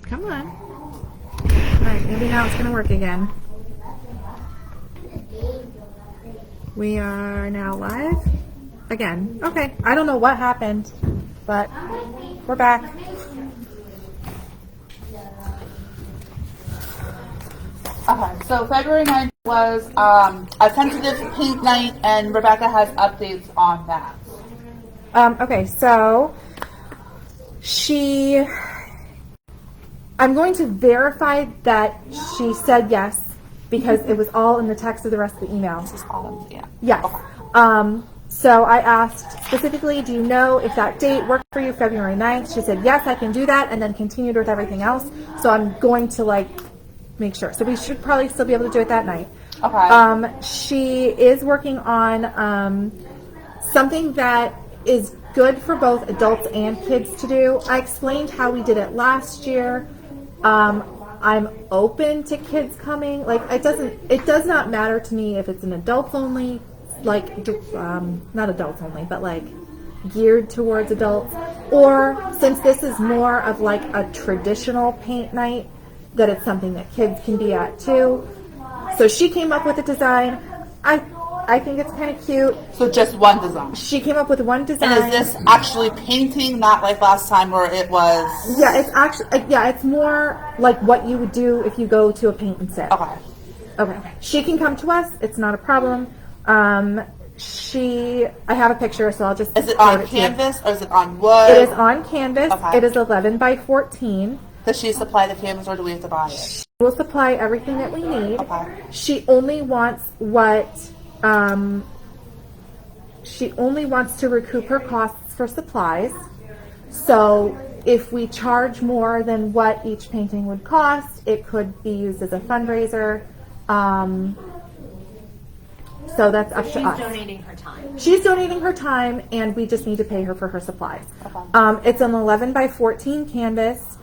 Come on. Alright, maybe now it's going to work again. We are now live again. Okay, I don't know what happened, but we're back. Okay, so February 9th was a tentative paint night, and Rebecca has updates on that. Okay, so I'm going to verify that she said yes, because it was all in the text of the rest of the email. This is Autumn, yeah. Yes. Okay. So I asked specifically, do you know if that date worked for you, February 9th? She said, yes, I can do that, and then continued with everything else. So I'm going to, make sure. So we should probably still be able to do it that night. Okay. She is working on something that is good for both adults and kids to do. I explained how we did it last year. I'm open to kids coming. It does not matter to me if it's an adults only, not adults only, but geared towards adults, or since this is more of a traditional paint night, that it's something that kids can be at too. So she came up with a design. I think it's kind of cute. So just one design. She came up with one design. And is this actually painting, not like last time where it was? Yeah, it's actually, it's more like what you would do if you go to a paint and sip. Okay. She can come to us. It's not a problem. I have a picture, so I'll just. Is it on canvas or is it on wood? It is on canvas. Okay. It is 11 by 14. Does she supply the canvas or do we have to buy it? We'll supply everything that we need. Okay. She only wants to recoup her costs for supplies. So if we charge more than what each painting would cost, it could be used as a fundraiser. So that's up to us. She's donating her time. She's donating her time, and we just need to pay her for her supplies. Okay. It's an 11 by 14 canvas.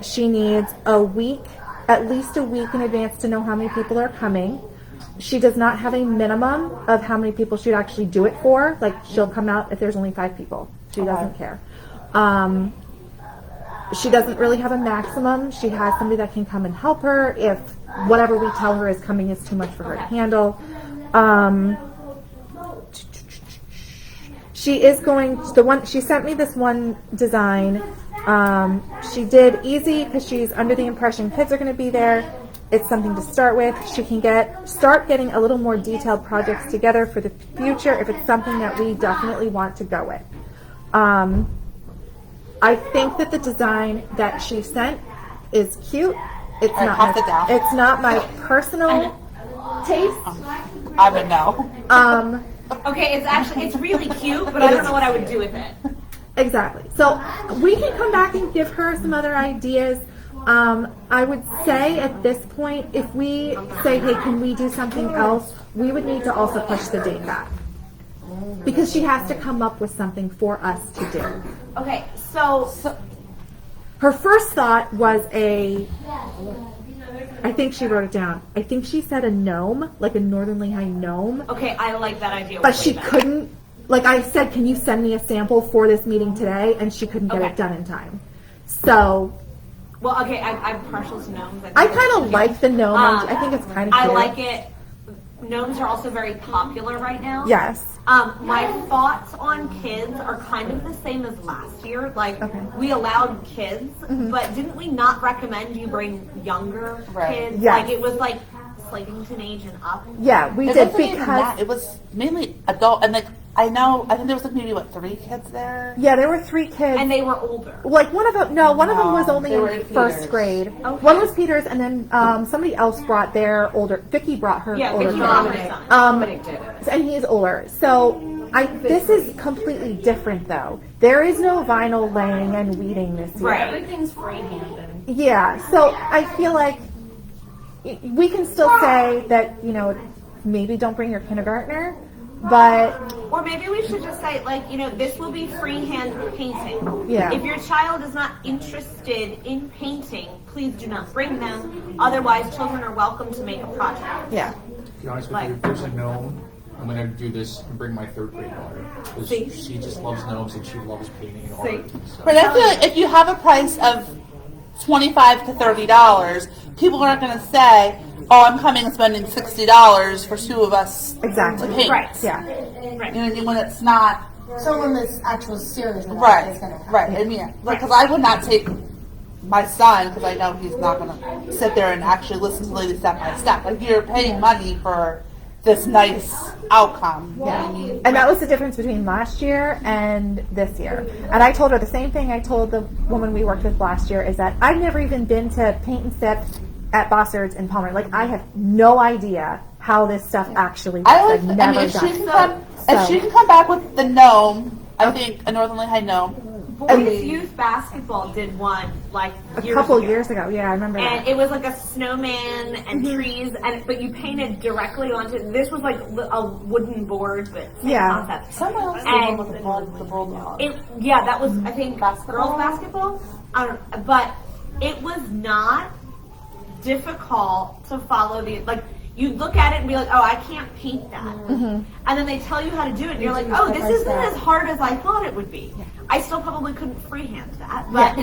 She needs at least a week in advance to know how many people are coming. She does not have a minimum of how many people she'd actually do it for. She'll come out if there's only 5 people. She doesn't care. She doesn't really have a maximum. She has somebody that can come and help her if whatever we tell her is coming is too much for her to handle. She sent me this one design. She did easy because she's under the impression kids are going to be there. It's something to start with. She can start getting a little more detailed projects together for the future if it's something that we definitely want to go with. I think that the design that she sent is cute. It's not my personal taste. I would know. Okay, it's really cute, but I don't know what I would do with it. Exactly. So we can come back and give her some other ideas. I would say at this point, if we say, hey, can we do something else, we would need to also push the date back. Because she has to come up with something for us to do. Okay, so her first thought was I think she wrote it down. I think she said a gnome, like a Northern Lehigh gnome. okay, I like that idea. But she couldn't, I said, can you send me a sample for this meeting today? And she couldn't get it done in time. So. Well, okay, I'm partial to gnomes. I kind of like the gnome. I think it's kind of cute. I like it. Gnomes are also very popular right now. Yes. My thoughts on kids are kind of the same as last year. We allowed kids, but didn't we not recommend you bring younger kids? Yes. It was Slavington age and up. Yeah, we did because it was mainly adult, and I think there was maybe 3 kids there. Yeah, there were 3 kids, And they were older. one of them was only in first grade. Okay. One was Peter's, and then somebody else brought their older. Vicky brought her older Vicky kid. brought her son. And he's older. So this is completely different, though. There is no vinyl laying and weeding this year. Right. Everything's freehand. Yeah, so I feel like we can still say that, maybe don't bring your kindergartner, but. Or maybe we should just say, this will be freehand painting. Yeah. If your child is not interested in painting, please do not bring them. Otherwise, children are welcome to make a project. Yeah. To be honest with you, if there's a gnome, I'm going to do this and bring my 3rd grade daughter. Because she just loves gnomes and she loves painting and art. So. But I feel like if you have a price of $25 to $30, people aren't going to say, "Oh, I'm coming and spending $60 for two of us Exactly. to paint." Right. Yeah. You know what I mean? When it's not Someone that's actual serious about it right, is going to come. right. I mean, because I would not take my son because I know he's not going to sit there and actually listen to Lady step by step. Like, you're paying money for this nice outcome. You know what I mean? And that was the difference between last year and this year. And I told her the same thing I told the woman we worked with last year, is that I've never even been to paint and sip at Bossard's in Palmer. Like, I have no idea how this stuff actually works. I've never if she done can it. come, if she can come back with the gnome, I think a Northern Lehigh gnome. Boys youth basketball did one like A couple ago. years ago. Yeah, I remember that. And it was like a snowman and trees, but you painted directly onto. This was like a wooden board, but same Yeah. concept. Someone else did And one with the bulldog. Yeah, that was I think Basketball? girls basketball. But it was not difficult to follow the like. You look at it and be like, "Oh, I can't paint that," and then they tell you how to do it, and you're like, "Oh, this isn't as hard as I thought it would be." I still probably couldn't freehand that, but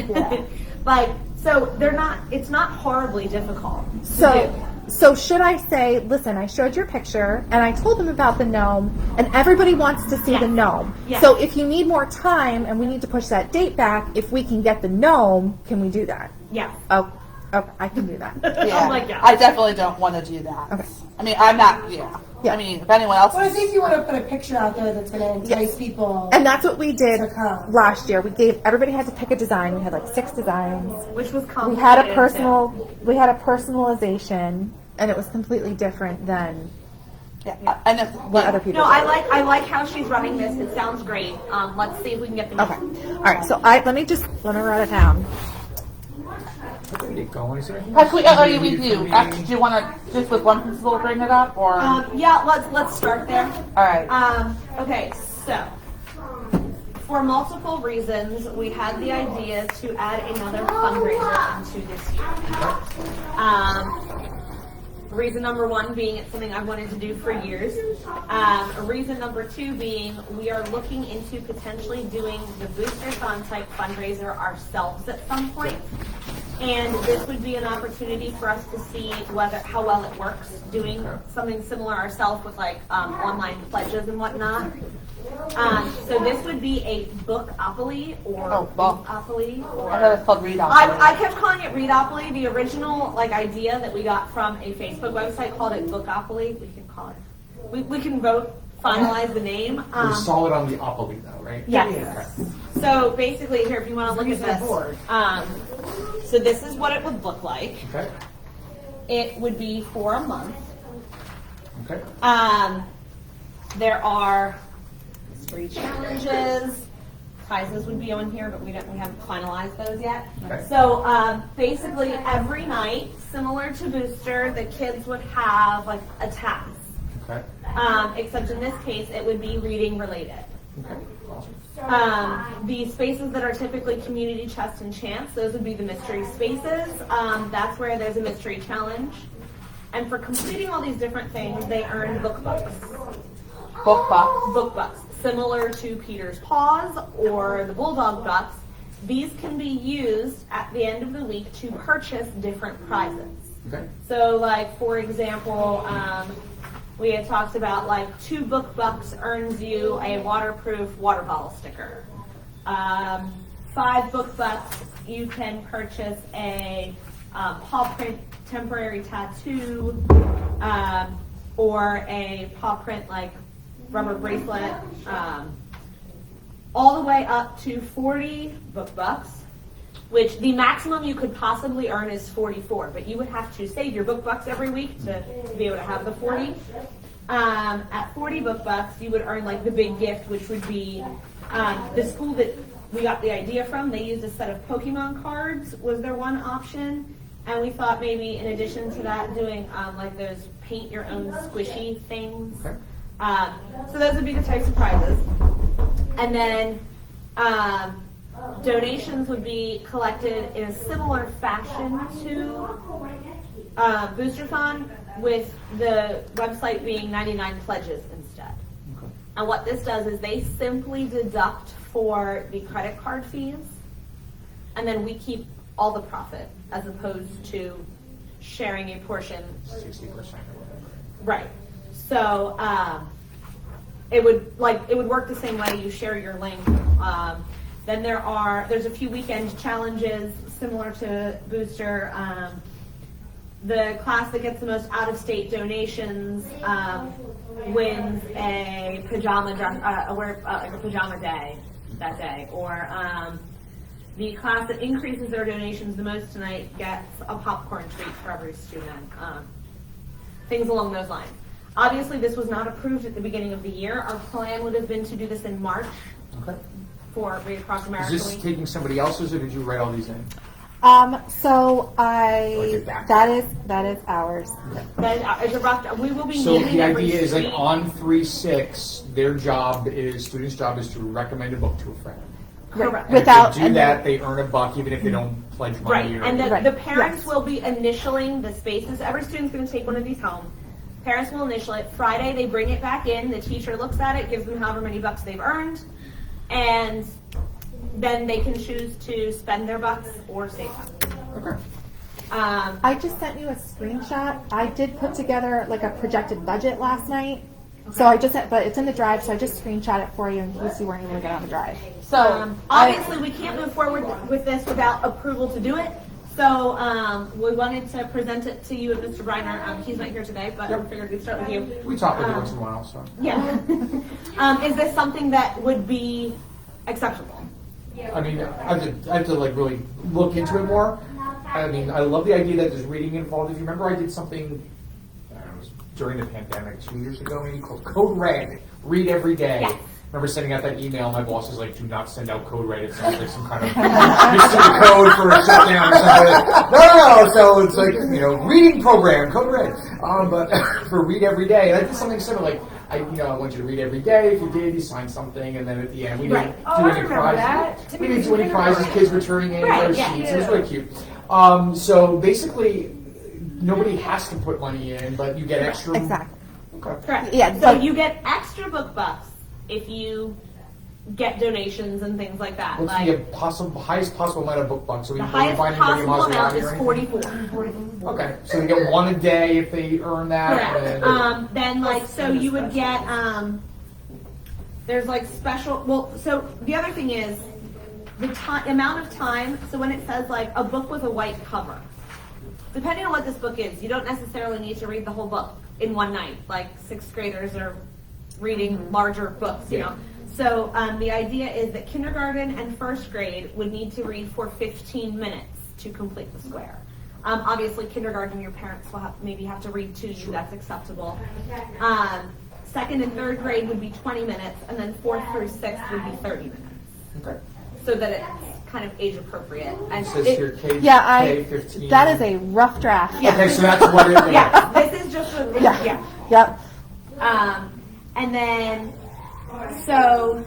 like, so they're not. It's not horribly difficult. to do. So should I say, listen, I showed your picture and I told them about the gnome and everybody wants to see Yes. the gnome. Yes. So if you need more time and we need to push that date back, if we can get the gnome, can we do that? Yeah. Oh, okay, I can do that. Yeah, Oh my God. I definitely don't want to do that. Okay. I mean, I'm not. Yeah. Yeah. I mean, if anyone else. Well, I think you want to put a picture out there that's going to entice people. And that's what we did To come. last year. We gave, everybody had to pick a design. We had like 6 designs. Which was We complicated. had a personalization and it was completely different than Yeah. And if, what other people No, did. I like how she's running this. It sounds great. Let's see if we can get the Okay. All right. So let me write it down. Where did it go? What is it? Actually, we do. Actually, do you want to just with one pencil bring it up, or? Yeah, let's start there. All right. Okay, so for multiple reasons, we had the idea to add another fundraiser into this year. Reason number one being it's something I've wanted to do for years. Reason number two being we are looking into potentially doing the Booster-thon type fundraiser ourselves at some point. And this would be an opportunity for us to see how well it works doing something similar ourselves with like online pledges and whatnot. So this would be a Bookopoly or Bookopoly or I thought it was called Readopoly. I kept calling it Readopoly. The original like idea that we got from a Facebook website called it Bookopoly. We can call it. We can vote finalize the name. We're solid on the opoly though, right? Yes. So basically, here if you want to look at this. So this is what it would look like. Okay. It would be for a month. Okay. There are 3 challenges. Prizes would be on here, but we haven't finalized those yet. Okay. So basically, every night, similar to Booster, the kids would have like a task. Okay. Except in this case, it would be reading related. Okay. Awesome. The spaces that are typically community chest and chance, those would be the mystery spaces. That's where there's a mystery challenge. And for completing all these different things, they earn book bucks. Book bucks. Similar to Peter's Paws or the Bulldog Bucks, these can be used at the end of the week to purchase different prizes. Okay. So like, for example, we had talked about like 2 book bucks earns you a waterproof water bottle sticker. 5 book bucks, you can purchase a paw print temporary tattoo, or a paw print like rubber bracelet, all the way up to 40 book bucks, which the maximum you could possibly earn is 44, but you would have to save your book bucks every week to be able to have the 40. At 40 book bucks, you would earn like the big gift, which would be the school that we got the idea from. They used a set of Pokemon cards was their one option, and we thought maybe in addition to that, doing like those paint your own squishy things. Okay. So those would be the types of prizes. And then donations would be collected in a similar fashion to Booster-thon, with the website being 99 pledges instead. Okay. And what this does is they simply deduct for the credit card fees, and then we keep all the profit as opposed to sharing a portion. 60% or whatever. Right. So it would work the same way. You share your link. Then there's a few weekend challenges similar to Booster. The class that gets the most out-of-state donations wins a pajama day that day, or the class that increases their donations the most tonight gets a popcorn treat for every student. Things along those lines. Obviously, this was not approved at the beginning of the year. Our plan would have been to do this in March Okay. for Read Across America Is this Week. taking somebody else's, or did you write all these in? So Like a back- that is ours. It's a rough. We will be So meeting the every idea is like week. on 3-6, student's job is to recommend a book to a friend. Correct. And Without- if they do and that, they earn a buck even if they don't pledge Right, money. Or, and Right, the parents yes. will be initialing the spaces. Every student's going to take one of these home. Parents will initial it. Friday, they bring it back in. The teacher looks at it, gives them however many bucks they've earned, and then they can choose to spend their bucks or save them. Okay. I just sent you a screenshot. I did put together like a projected budget last night. So but it's in the drive, so I just screenshot it for you in case you weren't able to get on the drive. So obviously, we can't move forward with this without approval to do it. So we wanted to present it to you and Mr. Briner. He's not here today, but I figured we'd start with you. We talk with you once in a while, so. Yeah. Is this something that would be acceptable? I mean, I have to like really look into it more. I mean, I love the idea that there's reading involved. If you remember, I did something it was during the pandemic 2 years ago, maybe called Code Red. Read every day. Yes. Remember sending out that email? My boss is like, "Do not send out Code Red. It sounds like some kind of mystery code for a shutdown or something." No. So it's like reading program, Code Red. But for read every day, I did something similar. Like I want you to read every day. If you did, you sign something, and then at the end we didn't Right. do any prizes. We didn't do any prizes. Kids were turning in Right, their yeah. sheets. It was really cute. So basically, nobody has to put money in, but you get extra. Exactly. Okay. Correct. Yeah, So but- you get extra book bucks if you get donations and things like that. What's Like the highest possible amount of book bucks? So we the can highest find anybody who possible wants amount to is or anything? 44. Okay, so they get one a day if they earn that. Correct. and- Then so you would get there's like special. Well, so the other thing is the amount of time. So when it says like a book with a white cover, depending on what this book is, you don't necessarily need to read the whole book in one night. Like sixth graders are reading larger books, you know. So the idea is that kindergarten and first grade would need to read for 15 minutes to complete the square. Obviously, kindergarten, your parents will maybe have to read to you. That's acceptable. Second and third grade would be 20 minutes, and then fourth through sixth would be 30 minutes, Okay. so that it's kind of age appropriate. And It says it- here K, Yeah, K15. that is a rough draft. Yeah. Okay, so that's what it is. yeah, this is just a, Yeah. Yep. And then so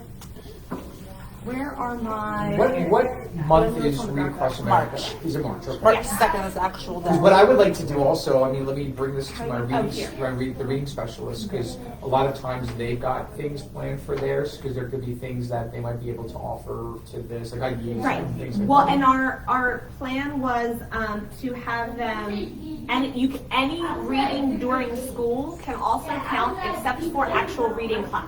where are my? What month is Read Across America? March. Is it March? Okay. March 2nd is the actual day. What I would like to do also, I mean, let me bring this to my here. the reading specialist, because a lot of times they've got things planned for theirs, because there could be things that they might be able to offer to this, like I use Right. and things like Well, that. and our plan was to have them, and any reading during school can also count, except for actual reading class.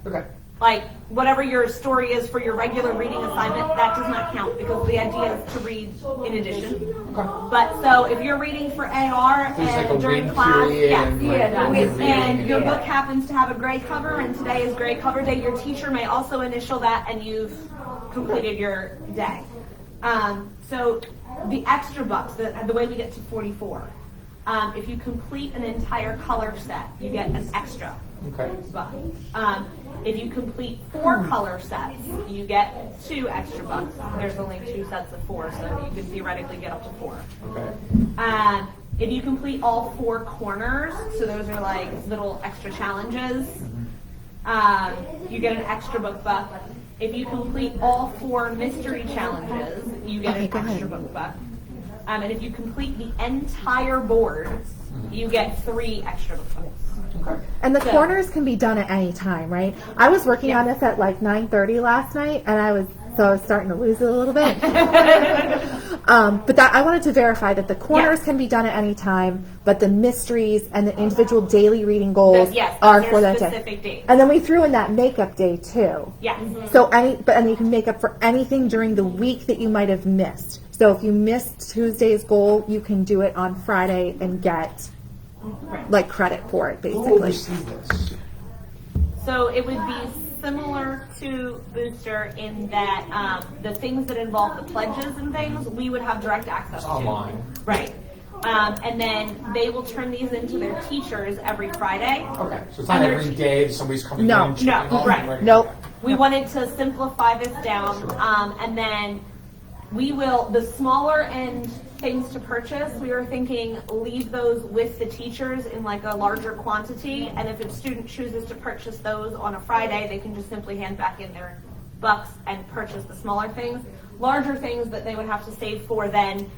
Okay. Like whatever your story is for your regular reading assignment, that does not count because the idea is to read in addition. But so if you're reading for AR There's like a and during wing class, period yes, and like and reading your and- book happens to have a gray cover, and today is gray cover day, your teacher may also initial that, and you've completed your day. So the extra bucks, the way we get to 44, if you complete an entire color set, you get an extra Okay. buck. If you complete 4 color sets, you get 2 extra bucks. There's only 2 sets of 4, so you can theoretically get up to 4. Okay. If you complete all 4 corners, so those are like little extra challenges, you get an extra book buck. If you complete all 4 mystery challenges, you get an go ahead. extra book buck. And if you complete the entire board, you get 3 extra book bucks. Okay. And the So- corners can be done at any time, right? I was working on this at like 9:30 last night, and I was starting to lose it a little bit. But that I wanted to verify that the corners Yes. can be done at any time, but the mysteries and the individual daily reading goals Yes, are those for are that day. specific days. And then we threw in that makeup day too. Yes. So and you can make up for anything during the week that you might have missed. So if you missed Tuesday's goal, you can do it on Friday and get like credit for it, Who basically. oversees this? So it would be similar to Booster in that the things that involve the pledges and things, we would have direct access It's to. online. Right. And then they will turn these into their teachers every Friday. Okay, so it's not And they're- every day that somebody's coming No. in. and checking No, off, right. Nope. We wanted to simplify this down, and then we will, the smaller end things to purchase, we were thinking leave those with the teachers in like a larger quantity, and if a student chooses to purchase those on a Friday, they can just simply hand back in their bucks and purchase the smaller things. Larger things that they would have to save for then,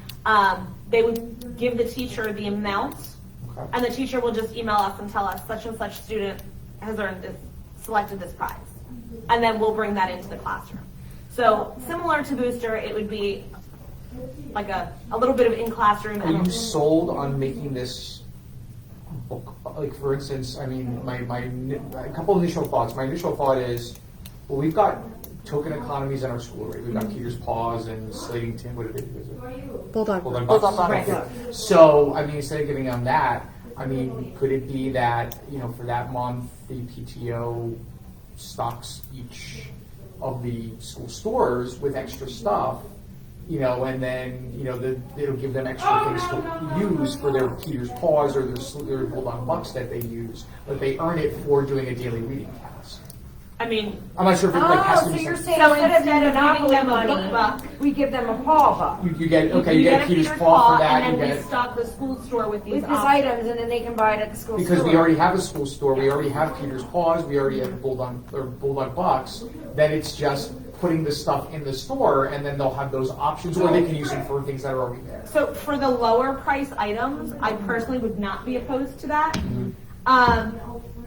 they would give the teacher the amount, Okay. and the teacher will just email us and tell us such and such student has earned this, selected this prize. And then we'll bring that into the classroom. So similar to Booster, it would be like a little bit of in-classroom. Are you sold on making this book? Like, for instance, I mean, a couple initial thoughts. My initial thought is, well, we've got token economies in our school, right? We've got Peter's Paws and Slatington. What did they do? Bulldog. Bulldog Bulldog Bucks. Bucks. Okay. So, I mean, instead of giving them that, I mean, could it be that, for that month, the PTO stocks each of the school stores with extra stuff, and then, it'll give them extra things to use for their Peter's Paws or their Bulldog Bucks that they use, but they earn it for doing a daily reading task. I mean, I'm not sure if it has Oh, to so be you're something. saying So instead of instead of Monopoly giving them a money, book buck, we give them a paw buck You get, you you get a Peter's Paw for that, and you then get we it. stock the school store with these with these options. items, and then they can buy it at the school Because store. we already have a school store, we already have Peter's Paws, we already have Bulldog Bucks, then it's just putting the stuff in the store, and then they'll have those options, or they can use them for things that are already there. So for the lower price items, I personally would not be opposed to that.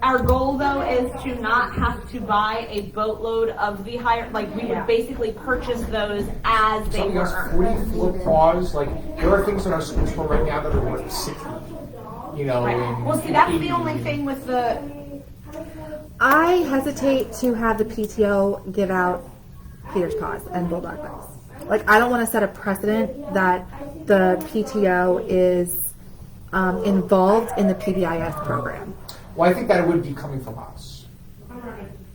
Our goal though is to not have to buy a boatload of the higher, like we would basically purchase those as they Something were else, earned. 44 Paws, like, there are things in our school store right now that are worth 60, Right. and Well, see, that's 80. the only thing with the, I hesitate to have the PTO give out Peter's Paws and Bulldog Bucks. Like, I don't want to set a precedent that the PTO is involved in the PBIS program. Well, I think that it would be coming from us.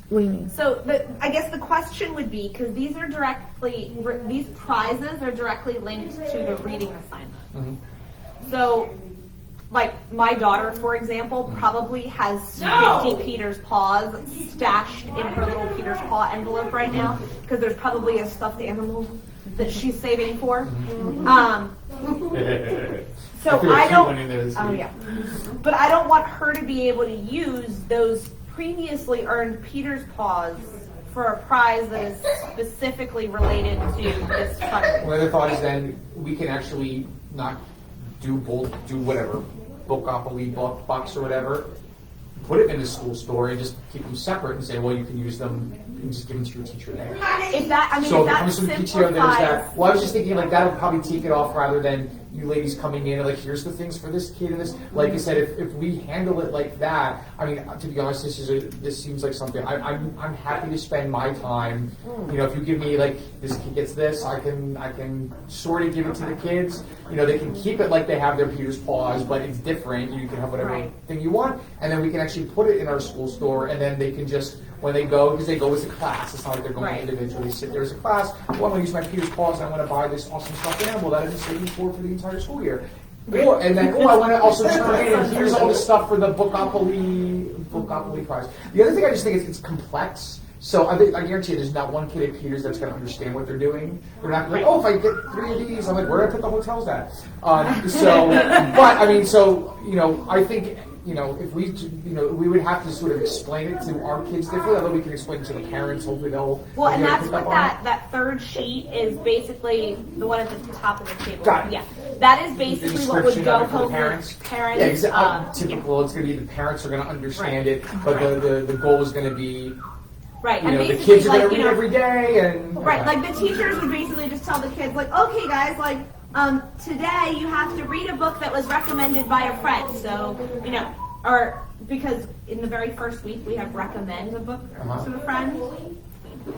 What do you mean? so I guess the question would be, because these prizes are directly linked to the reading assignment. So, like, my daughter, for example, probably has 50 Peter's Paws stashed in her little Peter's Paw envelope right now, because there's probably a stuffed animal that she's saving for. So I threw a I cute don't. one in there this Oh week. yeah, but I don't want her to be able to use those previously earned Peter's Paws for a prize that is specifically related to this funding. My other thought is then we can actually not do whatever, Bookopoly, Bucks or whatever, put it in the school store and just keep them separate and say, well, you can use them and just give them to your teacher there. If that, I mean, So if if it that comes from the PTO, there's simplifies. that. Well, I was just thinking like that'll probably take it off rather than you ladies coming in and like, here's the things for this kid and this. Like I said, if we handle it like that, I mean, to be honest, this seems like something I'm happy to spend my time. If you give me like this kid gets this, I can sort of give it to the kids. They can keep it like they have their Peter's Paws, but it's different. You can have whatever Right. thing you want, and then we can actually put it in our school store, and then they can just when they go, because they go as a class. It's not like they're going Right. individually. They sit there as a class. Well, I'm going to use my Peter's Paws, and I'm going to buy this awesome stuffed animal that I've been saving for the entire school year. I want to also turn in, and here's all the stuff for the Bookopoly prize. The other thing I just think is it's complex. So I guarantee you there's not one kid at Peters that's going to understand what they're doing. They're not like, if I get 3 of these, I'm like, where do I put the hotels at? I think, if we would have to sort of explain it to our kids differently, although we can explain it to the parents, hopefully they'll. Well, and they'll that's pick what up on it. that third sheet is basically the one at the top of the table. Got it. Yeah, that is basically what would description go of it for the home parents. with parents. Yeah, exactly. Typical. It's going to be the parents are going to understand it, but the goal is going to be, Right, and the basically, kids are like, going to read every day, and right, like the teachers would basically just tell the kids, like, okay, guys, like, Today you have to read a book that was recommended by a friend. So, or because in the very first week we have recommend a book to a friend.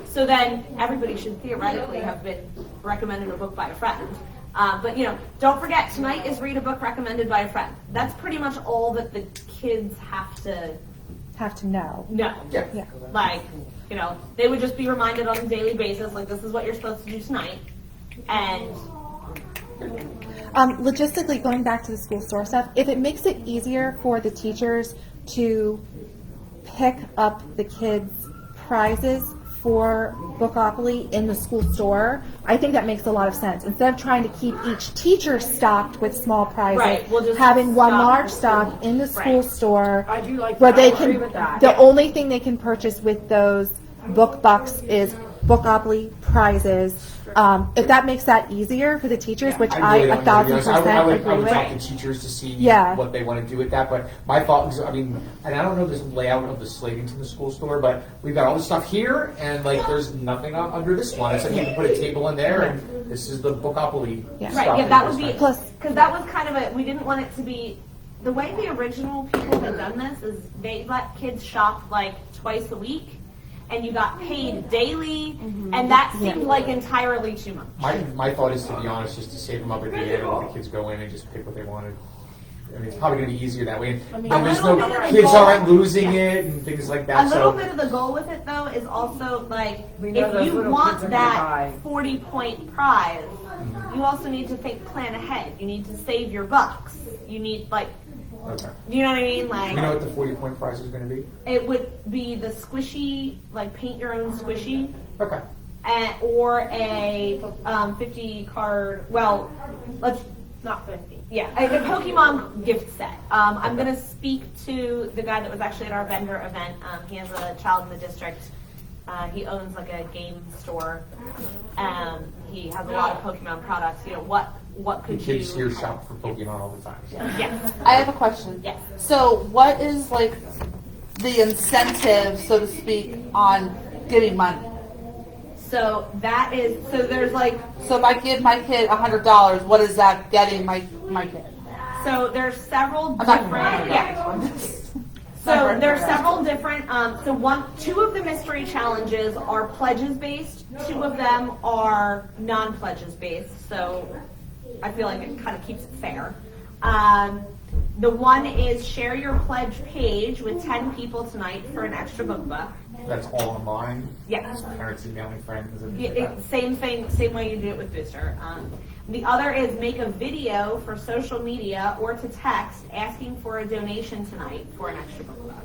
So then everybody should theoretically have been recommended a book by a friend. But don't forget, tonight is read a book recommended by a friend. That's pretty much all that the kids have to know. know. Yeah. Yeah. Like, they would just be reminded on a daily basis, like, this is what you're supposed to do tonight. And Logistically, going back to the school store stuff, if it makes it easier for the teachers to pick up the kids' prizes for Bookopoly in the school store, I think that makes a lot of sense. Instead of trying to keep each teacher stocked with small prizes, Right, we'll just having one stock large the stock in the school Right. store, I do like where that. they I agree can. with that. The only thing they can purchase with those book bucks is Bookopoly prizes. If that makes that easier for the teachers, which I really don't know, to be honest. I 1,000% would agree talk to with. teachers to see Yeah. what they want to do with that. But my thought was, and I don't know this layout of the Slavington the school store, but we've got all this stuff here, and there's nothing under this one. It's like you can put a table in there, and this is the Bookopoly Yeah. stuff. Right, yeah, that would be, Plus- because that was kind of we didn't want it to be, the way the original people had done this is they let kids shop twice a week, and you got paid daily, and that seemed like entirely too much. My thought is, to be honest, just to save them up at the end and let the kids go in and just pick what they wanted. I mean, it's probably going to be easier that way. And there's little no bit of kids goal- aren't losing it and things like that. A little So bit of the goal with it, though, is also We know if those you little want kids are gonna that buy. 40-point prize, you also need to plan ahead. You need to save your bucks. You need okay. you know what I mean? You know what the 40-point prize is going to be? It would be the squishy, paint your own squishy, Okay. or a 50 card. Well, let's not 50. Yeah, a Pokemon gift set. I'm gonna speak to the guy that was actually at our vendor event. He has a child in the district. He owns a game store. He has a lot of Pokemon products. What could you? Kids here shop for Pokemon all the time. So. Yes. I have a question. Yes. So what is the incentive, so to speak, on giving money? So that is there's So if I give my kid $100, what is that getting my kid? So there's several I'm not different. gonna So there's several different. Two of the mystery challenges are pledges based. 2 of them are non-pledges based. So I feel like it kind of keeps it fair. The one is share your pledge page with 10 people tonight for an extra book buck. That's all online. Yes. Parents emailing friends. And Yeah, same thing, same way you do it with Booster. The other is make a video for social media or to text asking for a donation tonight for an extra book club.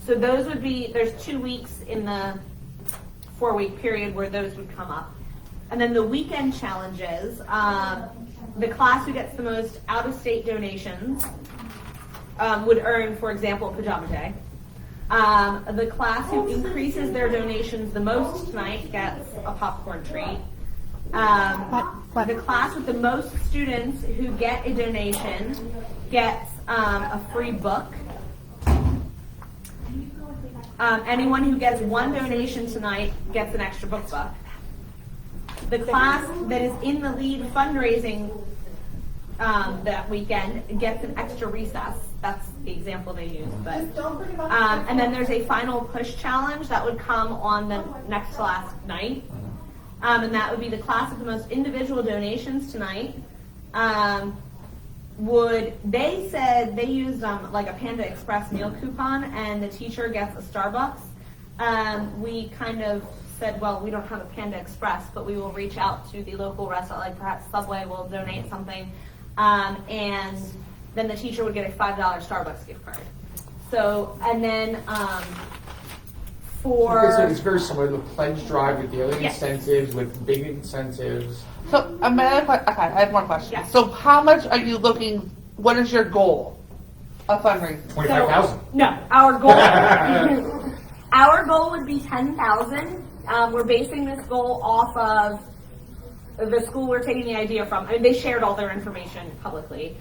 So those would be, there's 2 weeks in the 4-week period where those would come up. And then the weekend challenges, the class who gets the most out-of-state donations would earn, for example, Pajama Day. The class who increases their donations the most tonight gets a popcorn treat. What? The class with the most students who get a donation gets a free book. Anyone who gets 1 donation tonight gets an extra book buck. The class that is in the lead fundraising that weekend gets an extra recess. That's the example they use. But and then there's a final push challenge that would come on the next to last night. And that would be the class with the most individual donations tonight. They said they used a Panda Express meal coupon, and the teacher gets a Starbucks. We kind of said, well, we don't have a Panda Express, but we will reach out to the local restaurant, like perhaps Subway will donate something, and then the teacher would get a $5 Starbucks gift card. So, and then So it's very similar to the pledge drive with daily Yes. incentives, with big incentives. So I have one question. Yeah. So how much are you looking? What is your goal of fundraising? 25,000. No, our goal. Our goal would be 10,000. We're basing this goal off of the school we're taking the idea from. I mean, they shared all their information publicly.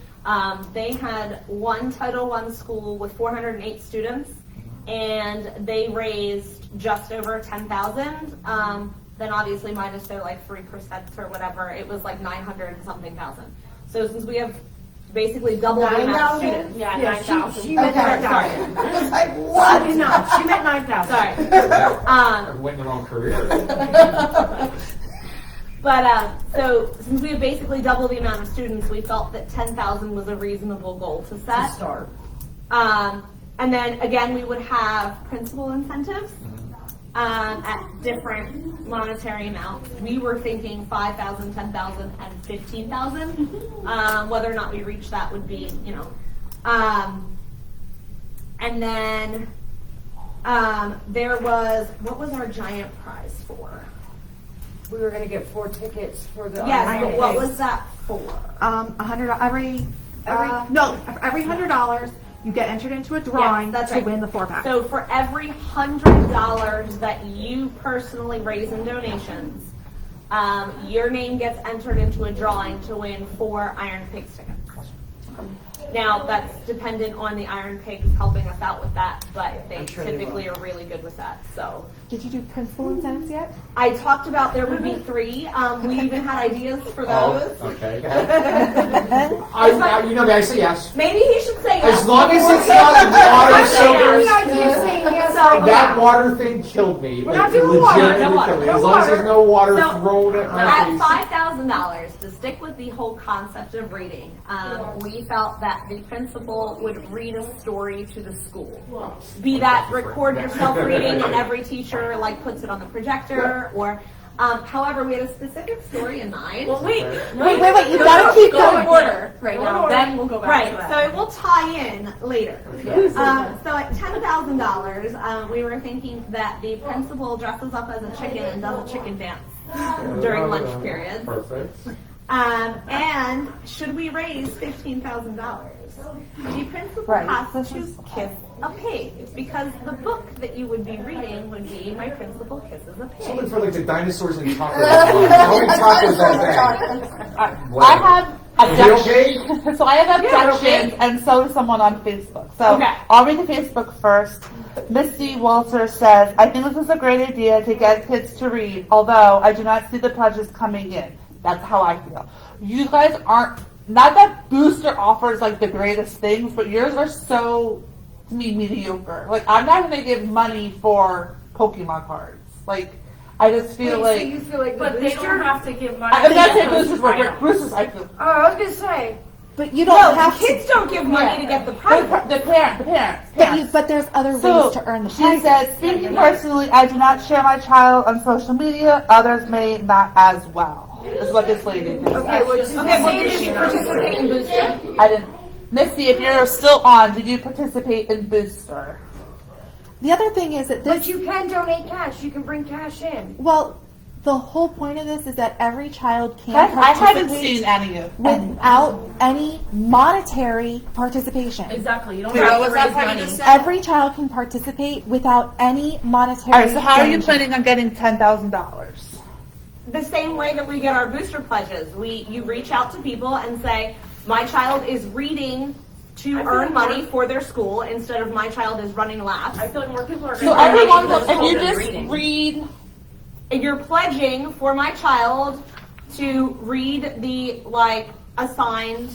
They had one Title I school with 408 students, and they raised just over 10,000. then obviously minus their like 3% or whatever, it was like 900 and something thousand. So since we have basically double the amount of 9,000? students. Yeah, Yeah, 9,000. she meant Okay, 9,000. sorry. I was like, what? No, she meant 9,000. Sorry. I went in the wrong career. But so since we have basically double the amount of students, we felt that 10,000 was a reasonable goal to set. To start. And then again, we would have principal incentives at different monetary amounts. We were thinking 5,000, 10,000, and 15,000. Whether or not we reach that would be, and then there was, what was our giant prize for? We were gonna get 4 tickets for the. Yes, but what was that for? $100 every $100 you get entered into a drawing that's to right. win the 4-pack. So for every $100 that you personally raise in donations, your name gets entered into a drawing to win 4 Iron Pigs tickets. Now, that's dependent on the Iron Pigs helping us out with that, but they typically are really good with that, so. Did you do principal incentives yet? I talked about there would be 3. We even had ideas for those. Oh, okay. You know me, I say yes. Maybe he should say yes. As long as it's not water Every soakers. idea saying yes. That water thing killed me. We're not doing water. Legitimately No water. killed me. No As long as there's water. no water So, thrown at At my face. $5,000, to stick with the whole concept of reading, we felt that the principal would read a story to the school. Be that record yourself reading and every teacher like puts it on the projector, or however, we had a specific story in mind. Wait, you gotta keep Go in going. order right now. order. Then we'll go back to that. So it will tie in later. So at $10,000, we were thinking that the principal dresses up as a chicken and does a chicken dance during lunch periods. Perfect. And should we raise $15,000? The principal has to kiss a pig, because the book that you would be reading would be My Principal Kisses a Something Pig. for like the dinosaurs and tacos. How many tacos that day? I have You okay? objections. So I have objections, and so does someone on Facebook. So Okay. I'll read the Facebook first. Misty Walter says, I think this is a great idea to get kids to read, although I do not see the pledges coming in. That's how I feel. You guys aren't, not that Booster offers like the greatest things, but yours are so, to me, mediocre. Like, I'm not going to give money for Pokemon cards. Like, I just feel Wait, so like, you feel like the But they booster? don't have to give money. I'm not saying Boosters work, Boosters I feel. Oh, I was gonna say. But you don't No, have the kids don't give money to get the prize. The parents. But there's other So, ways to earn the she prize. says, speaking personally, I do not share my child on social media. Others may not as well. Is what this lady thinks. Okay, well, just Okay, well, say did this she is participate in Booster? I didn't. Misty, if you're still on, did you participate in Booster? The other thing is that But this, you can donate cash. You can bring cash in. well, the whole point of this is that every child can I haven't participate seen any of without any monetary participation. Exactly. You don't Wait, have what to was that raise part you money. just said? Every child can participate without any monetary. Alright, so how are you donation. planning on getting $10,000? The same way that we get our booster pledges. You reach out to people and say, my child is reading to earn money for their school instead of my child is running laps. I feel like more people are So going to everyone, donate if you than just reading. read, And you're pledging for my child to read the assigned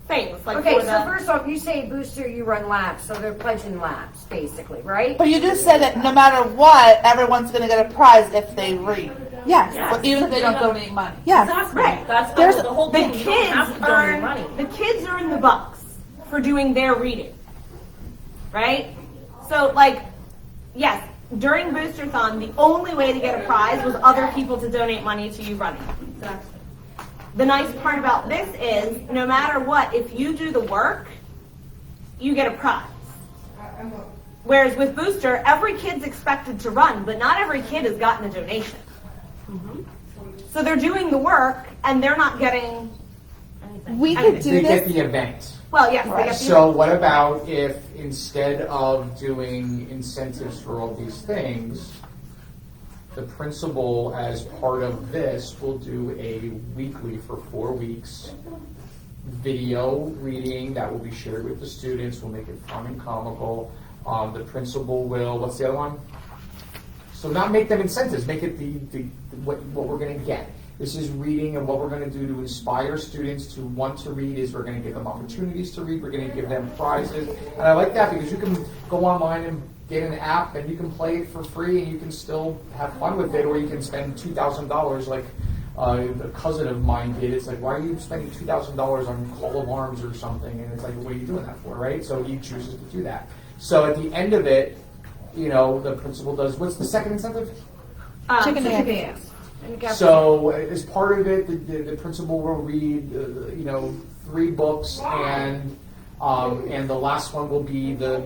things. Okay, for so the, first off, you say booster, you run laps, so they're pledging laps, basically, right? but you just said that no matter what, everyone's going to get a prize if they read. Yes. Well, even if they don't donate money. Yes. Exactly. Right. That's There's- the whole the thing. You don't have kids to donate money. earn the bucks for doing their reading, right? So yes, during Boosterthon, the only way to get a prize was other people to donate money to you running. The nice part about this is, no matter what, if you do the work, you get a prize. Whereas with Booster, every kid's expected to run, but not every kid has gotten a donation. So they're doing the work, and they're not getting, We could do They get this. the event. well, yes, they get the So what about if instead of doing incentives for all these things, the principal, as part of this, will do a weekly for 4 weeks video reading that will be shared with the students. We'll make it fun and comical. The principal will, what's the other one? So not make them incentives, make it what we're going to get. This is reading, and what we're going to do to inspire students to want to read is we're going to give them opportunities to read, we're going to give them prizes. And I like that because you can go online and get an app and you can play it for free and you can still have fun with it, or you can spend $2,000 like a cousin of mine did. It's like, why are you spending $2,000 on Call of Arms or something? And it's like, what are you doing that for, right? So he chooses to do that. So at the end of it, the principal does, what's the second incentive? Chicken and eggs. Yes. And got- So as part of it, the principal will read, 3 books, and the last one will be the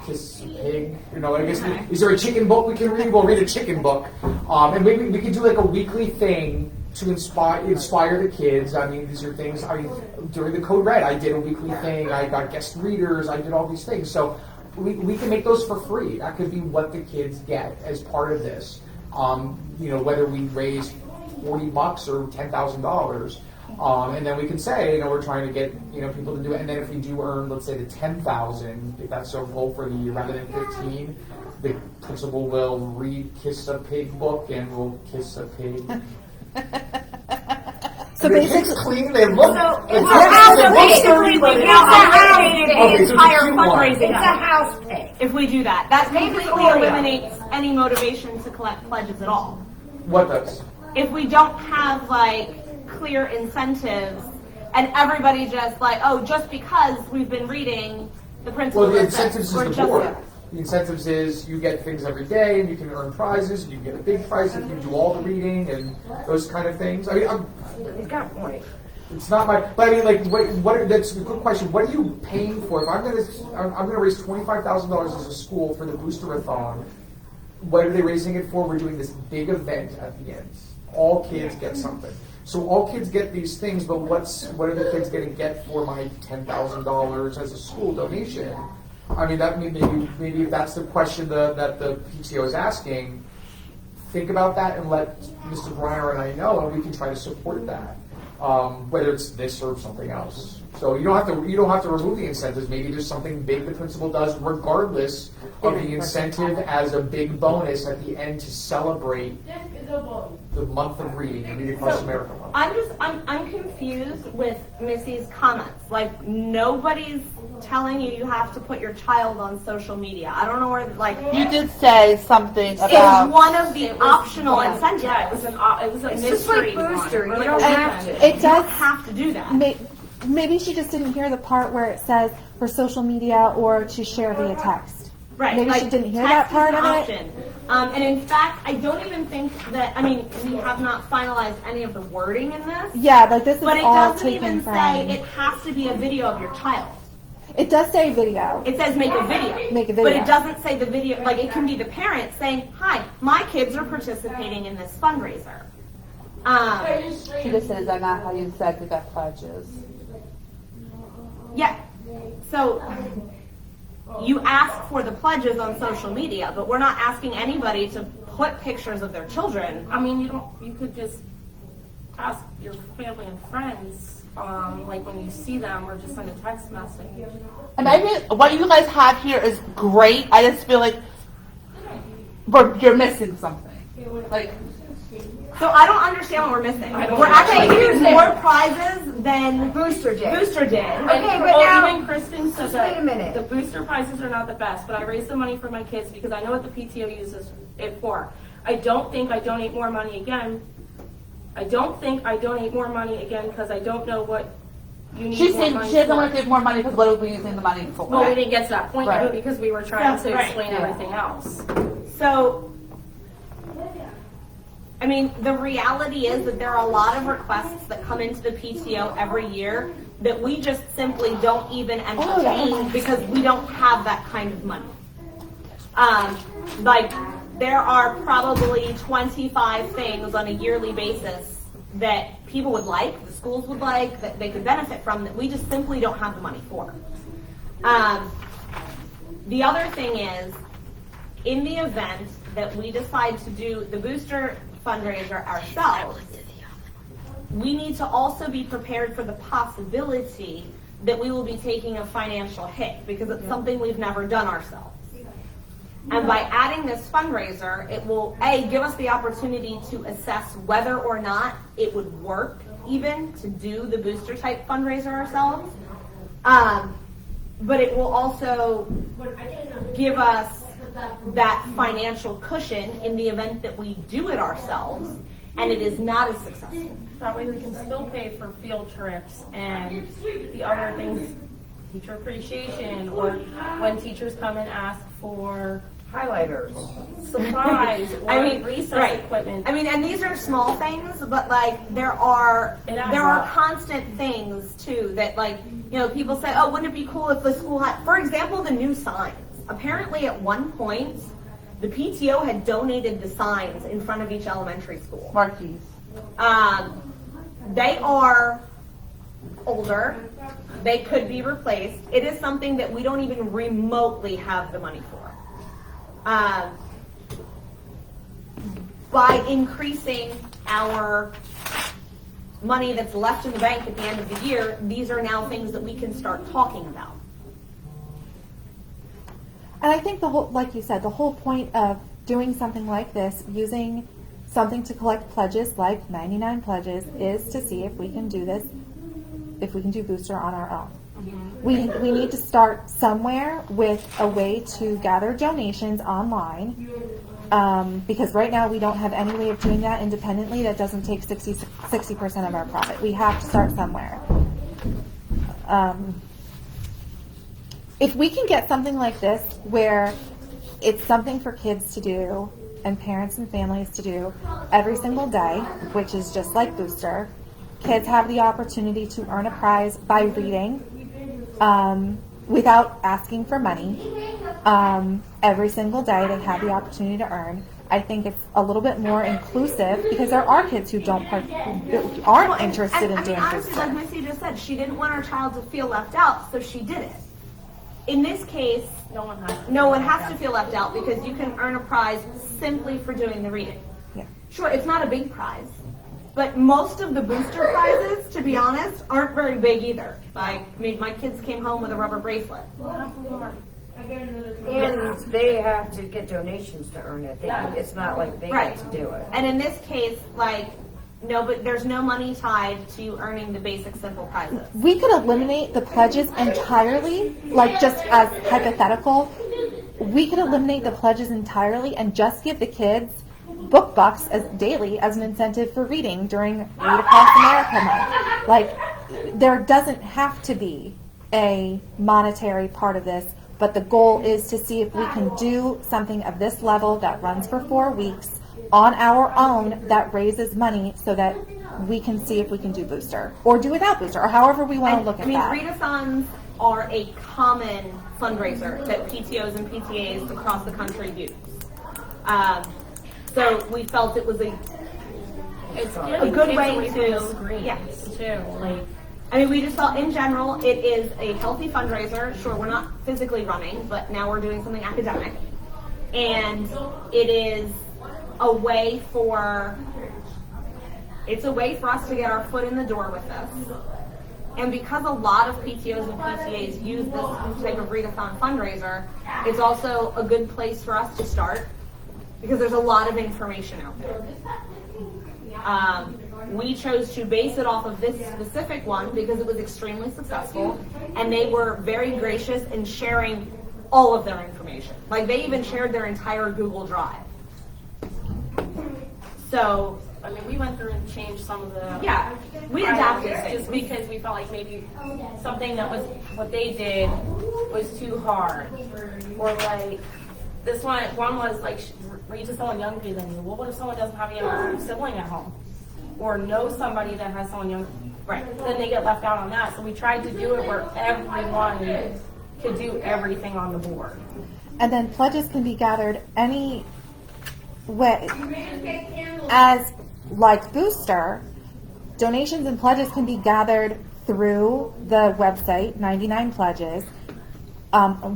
Kiss a Pig. I guess is there a chicken book we can read? We'll read a chicken book, and maybe we can do like a weekly thing to inspire the kids. I mean, these are things. During the Code Red, I did a weekly thing. I got guest readers. I did all these things. So we can make those for free. That could be what the kids get as part of this. Whether we raise $40 or $10,000, and then we can say, we're trying to get people to do it. And then if we do earn, let's say, the $10,000, if that's our goal for the year, rather than 15, the principal will read Kiss a Pig book, and we'll kiss a pig. So the pigs basically, clean. They look. So they it's look- a house they look pig. dirty, but We they- have house eliminated pig. the Okay, so it's a entire cute one. fundraising. It's a house pig. If we do that, that Maybe completely Oreo. eliminates any motivation to collect pledges at all. What does? If we don't have clear incentives and everybody just just because we've been reading, the principal Well, the does this, incentives is or the just board. this. The incentives is you get things every day, and you can earn prizes, and you get a big prize if you do all the reading and those kind of things. I mean, He's got a point. it's not my. But I mean, what? That's a good question. What are you paying for? If I'm gonna raise $25,000 as a school for the Boosterathon. What are they raising it for? We're doing this big event at the end. All kids get something. So all kids get these things, but what are the kids going to get for my $10,000 as a school donation? I mean, that maybe if that's the question that the PTO is asking, think about that and let Mr. Breyer and I know, and we can try to support that, whether it's this or something else. So you don't have to remove the incentives. Maybe there's something big the principal does, regardless of the incentive, as a big bonus at the end to celebrate the month of reading, the Reading Across America month. I'm confused with Missy's comments. Nobody's telling you have to put your child on social media. I don't know where You did say something it's about. one of the optional incentives. Yeah, it was a It's just like mystery Booster. one. You don't have to. it You don't does. have to do that. Maybe she just didn't hear the part where it says for social media or to share via text. Right. Maybe she didn't hear text that part is of an it. option. And in fact, I don't even think that, we have not finalized any of the wording in this, Yeah, this is but it all doesn't taken even from. say it has to be a video of your child. It does say video. It says make a video. Make a But video. it doesn't say the video, it can be the parent saying, hi, my kids are participating in this fundraiser. She just says, I not how you said you got pledges. Yeah. So you ask for the pledges on social media, but we're not asking anybody to put pictures of their children. You could just ask your family and friends, when you see them, or just send a text message. And maybe what you guys have here is great. I just feel like you're missing something. So I don't understand what we're missing. don't We're actually understand. giving more prizes than Booster did. Booster did. Okay, but now- Even Kristen said just that wait a minute. the booster prizes are not the best, but I raised the money for my kids because I know what the PTO uses it for. I don't think I donate more money again. Because I don't know what you need She's more saying money she doesn't for. want to give more money because what are we using the money for? Well, we didn't get to that point Right. yet because we were trying to Right. explain everything else. So, the reality is that there are a lot of requests that come into the PTO every year that we just simply don't even entertain because we don't have that kind of money. There are probably 25 things on a yearly basis that people would like, the schools would like, that they could benefit from, that we just simply don't have the money for. The other thing is, in the event that we decide to do the booster fundraiser ourselves, we need to also be prepared for the possibility that we will be taking a financial hit because it's something we've never done ourselves. And by adding this fundraiser, it will, A, give us the opportunity to assess whether or not it would work even to do the booster type fundraiser ourselves. But it will also give us that financial cushion in the event that we do it ourselves and it is not as successful. That way we can still pay for field trips and the other things, teacher appreciation, or when teachers come and ask for Highlighters. supplies or resource equipment. I mean, and these are small things, but like there are It adds up. constant things too that like, you know, people say, oh, wouldn't it be cool if the school had, for example, the new signs. Apparently at one point, the PTO had donated the signs in front of each elementary school. Marquise. They are older. They could be replaced. It is something that we don't even remotely have the money for. By increasing our money that's left in the bank at the end of the year, these are now things that we can start talking about. And I think the whole, like you said, the whole point of doing something like this, using something to collect pledges like 99 pledges, is to see if we can do this, if we can do Booster on our own. We need to start somewhere with a way to gather donations online, because right now we don't have any way of doing that independently that doesn't take 60% of our profit. We have to start somewhere. If we can get something like this where it's something for kids to do and parents and families to do every single day, which is just like Booster, kids have the opportunity to earn a prize by reading without asking for money. Every single day they have the opportunity to earn. I think it's a little bit more inclusive because there are kids who who aren't interested in doing honestly, like Booster. Missy just said, she didn't want her child to feel left out, so she did it. In this case, No one has. no one has to feel left out because you can earn a prize simply for doing the reading. Yeah. Sure, it's not a big prize, but most of the booster prizes, to be honest, aren't very big either. Like, I mean, my kids came home with a rubber bracelet. And they have to get donations to earn it. It's not like they Right. get to do it. And in this case, like, no, but there's no money tied to earning the basic simple prizes. We could eliminate the pledges entirely, like just as hypothetical. We could eliminate the pledges entirely and just give the kids book bucks as daily as an incentive for reading during Read Across America month. Like, there doesn't have to be a monetary part of this, but the goal is to see if we can do something of this level that runs for 4 weeks on our own that raises money so that we can see if we can do Booster or do without Booster or however we want to look at I mean, that. readathons are a common fundraiser that PTOs and PTAs across the country use. So we felt it was It's a good way away from to, the screens yes. too. Like, I mean, we just felt in general it is a healthy fundraiser. Sure, we're not physically running, but now we're doing something academic. And it is a way for us to get our foot in the door with this. And because a lot of PTOs and PTAs use this type of readathon fundraiser, it's also a good place for us to start because there's a lot of information out there. We chose to base it off of this specific one because it was extremely successful, and they were very gracious in sharing all of their information. Like, they even shared their entire Google Drive. So, I mean, we went through and changed some of the. yeah, we adapted just things. because we felt like maybe something that was what they did was too hard, or like this one was like read to someone younger than you. What if someone doesn't have a younger sibling at home, or know somebody that has someone younger? Right. Then they get left out on that. So we tried to do it where everyone could do everything on the board. And then pledges can be gathered any way. As like Booster, donations and pledges can be gathered through the website, 99 Pledges,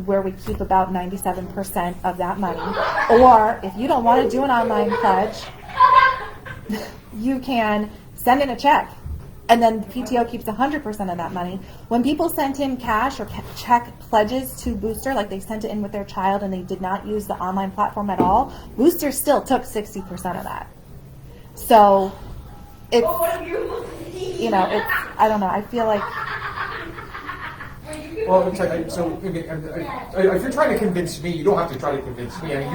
where we keep about 97% of that money. Or if you don't want to do an online pledge, you can send in a check and then PTO keeps 100% of that money. When people sent him cash or check pledges to Booster, like they sent it in with their child and they did not use the online platform at all, Booster still took 60% of that. So it's, you know, it's, I don't know, I feel like, Well, it's like, so if you're trying to convince me, you don't have to try to convince me. I mean,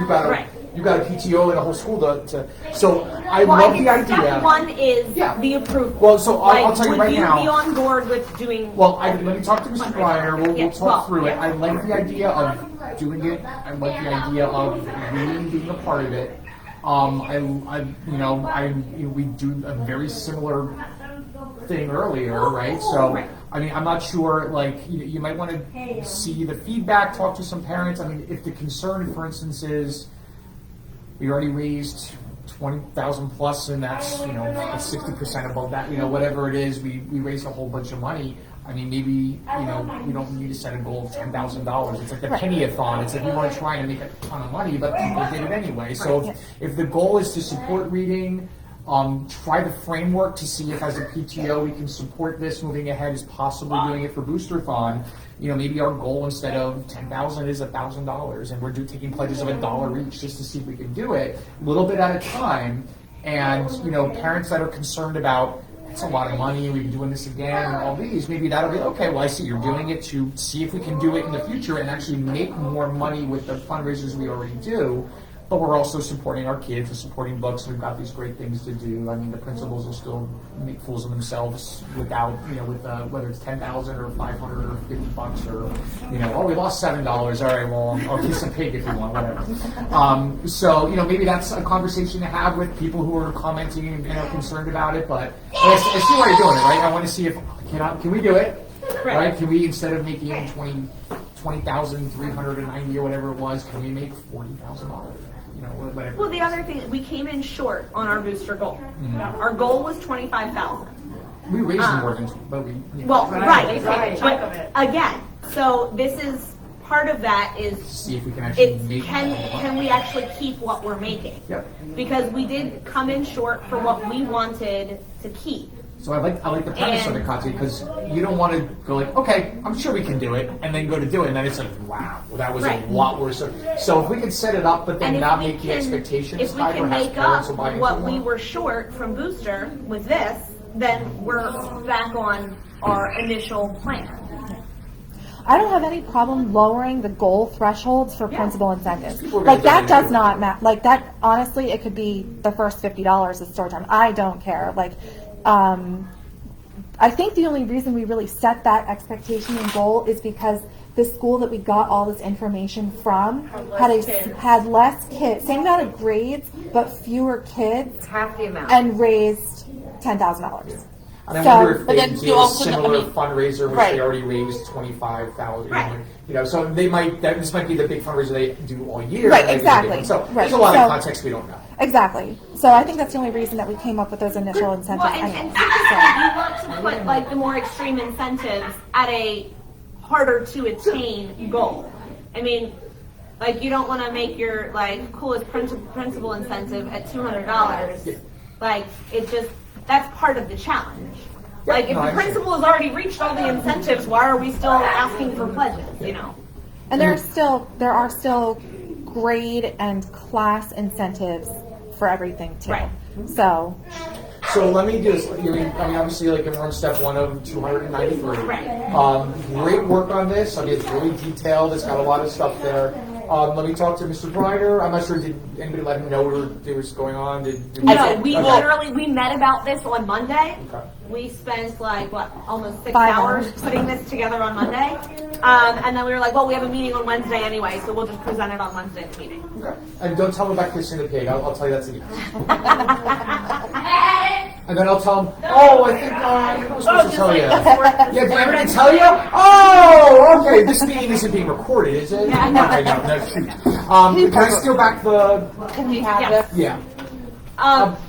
you got a PTO and a whole school to. So I Well, love I think the idea. step one is Yeah. the approval. Well, so I'll tell you would right you now. be on board with doing? Well, let me talk to Mr. Briner. We'll Yeah, talk well, through it. I like the idea of doing it. I like the idea of really being a part of it. We do a very similar thing earlier, right? So, I mean, I'm not sure, like, you might want to see the feedback, talk to some parents. I mean, if the concern, for instance, is we already raised 20,000 plus, and that's, 60% above that, whatever it is, we raised a whole bunch of money. I mean, maybe, we don't need to set a goal of $10,000. It's like the penny-a-thon. It's like we want to try and make a ton of money, but people did it anyway. So if the goal is to support reading, try the framework to see if as a PTO we can support this moving ahead as possibly doing it for Booster-thon. Maybe our goal instead of 10,000 is $1,000, and we're taking pledges of $1 each just to see if we can do it a little bit at a time. And parents that are concerned about it's a lot of money, we've been doing this again, and all these, maybe that'll be okay. Well, I see you're doing it to see if we can do it in the future and actually make more money with the fundraisers we already do. But we're also supporting our kids and supporting books. We've got these great things to do. I mean, the principals will still make fools of themselves without, whether it's 10,000 or 500 or $50 or, we lost $7. All right, well, I'll kiss a pig if you want, whatever. So, maybe that's a conversation to have with people who are commenting and concerned about it. But I see why you're doing it, right? I want to see if can we do it, right? Can we, instead of making 20,390 or whatever it was, can we make $40,000? Whatever. Well, the other thing, we came in short on our booster goal. Mm-hmm. Our goal was 25,000. We raised more than, but we. Well, right. But Again, so this is part of that is See if we can actually make. can we actually keep what we're making? Yep. Because we did come in short for what we wanted to keep. So I like the premise of it, Katya, because you don't want to go like, okay, I'm sure we can do it, and then go to do it, and then it's like, wow, well, that was a lot worse. So if we can set it up, but then And not if we make the can- expectations if we high, can perhaps make parents will up buy into what it we more. were short from Booster with this, then we're back on our initial plan. I don't have any problem lowering the goal thresholds for principal incentives. People are Like gonna that donate does too. not matter. Like that, honestly, it could be the first $50 of store time. I don't care. Like, I think the only reason we really set that expectation and goal is because the school that we got all this information from had less kids, same amount of grades, but fewer kids, Half the amount. and raised $10,000. And I So- wonder if but they then do you a also- similar I mean- fundraiser, which Right. they already raised 25,000. So they might. This might be the big fundraiser they do all year. Right, Maybe the big exactly. one. So Right. there's a lot So- of context we don't know. Exactly. So I think that's the only reason that we came up with those initial incentives. Well, and anyway. you want to put like the more extreme incentives at a harder to attain goal. I mean, like you don't want to make your like coolest principal incentive at $200. Like it just that's part of the challenge. Like if no, I the understand. principal has already reached all the incentives, why are we still asking for pledges? And there are still grade and class incentives for everything too. Right. So So let me just, I mean, obviously, like, we're on step one of 293. Right. Great work on this. I mean, it's really detailed. It's got a lot of stuff there. Let me talk to Mr. Briner. I'm not sure, did anybody let him know it was going on? No, we Okay. literally we met about this on Monday. Okay. We spent like almost 6 5 hours hours. putting this together on Monday, and then we were like, well, we have a meeting on Wednesday anyway, so we'll just present it on Wednesday at the meeting. Okay. And don't tell him about kissing the pig. I'll tell you that's a yes. And then I'll tell him, oh, I think I was supposed to tell you. Yeah, did everybody tell you? Oh, okay. This meeting isn't being recorded, is it? Okay, no, shoot. Can I steal back the? Can we have Yes. this? Yeah.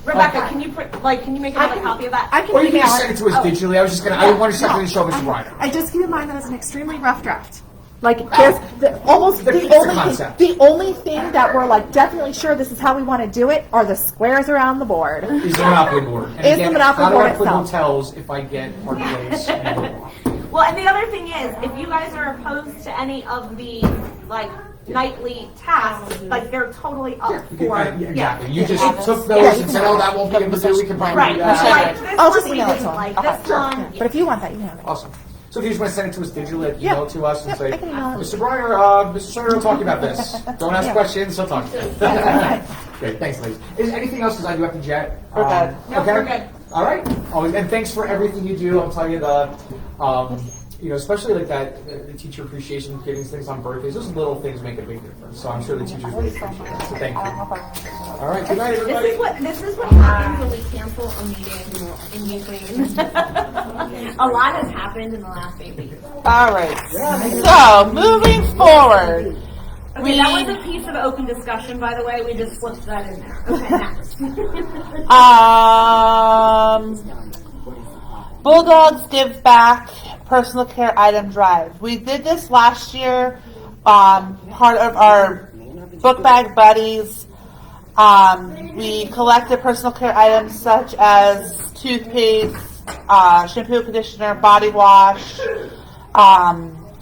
Rebecca, can you make another copy of that? I can Or you can email just send it to us digitally. I want to check with the show, Mr. Briner. I just keep in mind that it's an extremely rough draft. Like there's almost It's the a only concept. thing, the only thing that we're like definitely sure this is how we want to do it are the squares around the board. Is the Monopoly board. And Is the Monopoly how do board I put itself. hotels if I get party rates? Well, and the other thing is, if you guys are opposed to any of the like nightly tasks, like they're totally up for. Exactly. You just took those and said, oh, that won't be able to do. We can probably Right. do that. Like this I'll one just we email it to didn't him. like. Okay, This sure. one. But if you want that, you can have it. Awesome. So if you just want to send it to us digitally, Yeah. email it to us and Yep, say, I can email it. Mr. Breyer, Mr. Sawyer will talk about this. Don't ask Yeah. questions, he'll talk to you. Great, thanks, ladies. Is anything else because I do have to jet? We're good. No, okay? we're good. All right. Always, and thanks for everything you do. I'll tell you especially like that, the teacher appreciation, giving things on birthdays, those little things make a big difference. So I'm sure the teachers really appreciate it. So thank you. All right, good night, everybody. This is what happens when we cancel a meeting in between. A lot has happened in the last 8 weeks. All right. So moving forward, Okay, that was a piece of open discussion, by the way. We just slipped that in there. Okay, next. Bulldogs Give Back Personal Care Item Drive. We did this last year, part of our Book Bag Buddies. We collected personal care items such as toothpaste, shampoo, conditioner, body wash,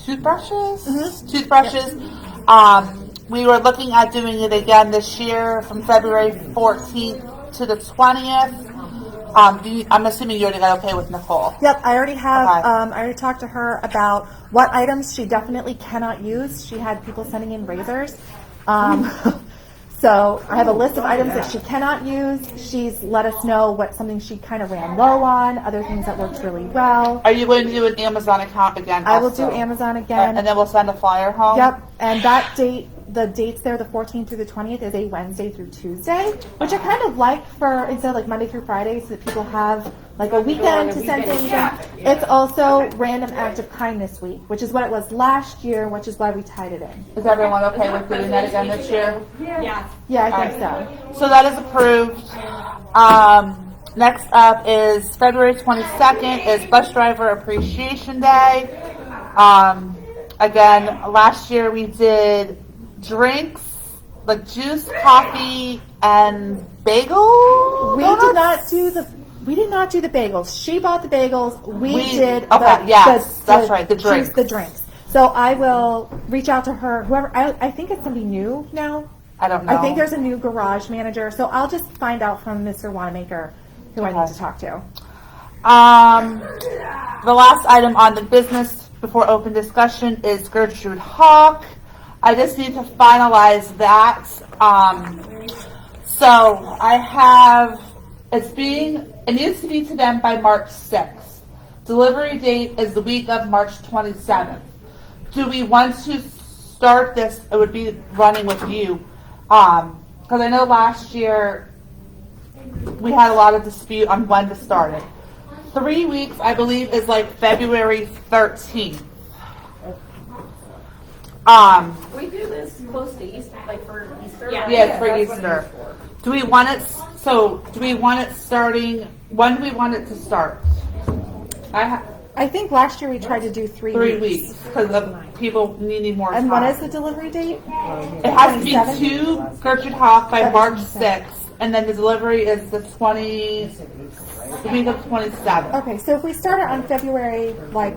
toothbrushes. We were looking at doing it again this year from February 14th to the 20th. I'm assuming you already got okay with Nicole. Yep, I already have. Okay. I already talked to her about what items she definitely cannot use. She had people sending in razors. So I have a list of items that she cannot use. She's let us know what something she kind of ran low on, other things that worked really well. Are you going to do an Amazon account again? I will do also? Amazon again. And then we'll send a flyer home? Yep, and that date, the dates there, the 14th through the 20th, is a Wednesday through Tuesday, which I kind of like for instead of like Monday through Friday, so that people have like a weekend to send things in. It's also Random Act of Kindness Week, which is what it was last year, which is why we tied it in. Is everyone okay with doing that again this year? Yeah. Yeah, I think so. So that is approved. Next up is February 22nd is Bus Driver Appreciation Day. Again, last year we did drinks, like juice, coffee, and bagel. We did not do the bagels. She bought the bagels. We did. Okay, yes, that's right, the drinks. The drinks. So I will reach out to her. Whoever. I think it's somebody new now. I don't know. I think there's a new garage manager. So I'll just find out from Mr. Wanamaker who I need to talk to. The last item on the business before open discussion is Gertrude Hawk. I just need to finalize that. So I have, it needs to be to them by March 6th. Delivery date is the week of March 27th. Do we want to start this? It would be running with you. Because I know last year we had a lot of dispute on when to start it. 3 weeks, I believe, is like February 13th. We do this close to Easter, like for Easter. Yeah. right? Yeah, it's for that's what Easter. it is for. Do we want it starting, when do we want it to start? I think last year we tried to do 3 3 weeks, because of people needing more time. And when is the delivery date? It has to be 27? to Gertrude Hawk by March 6th, and then the delivery is the week of 27th. Okay, so if we start it on February like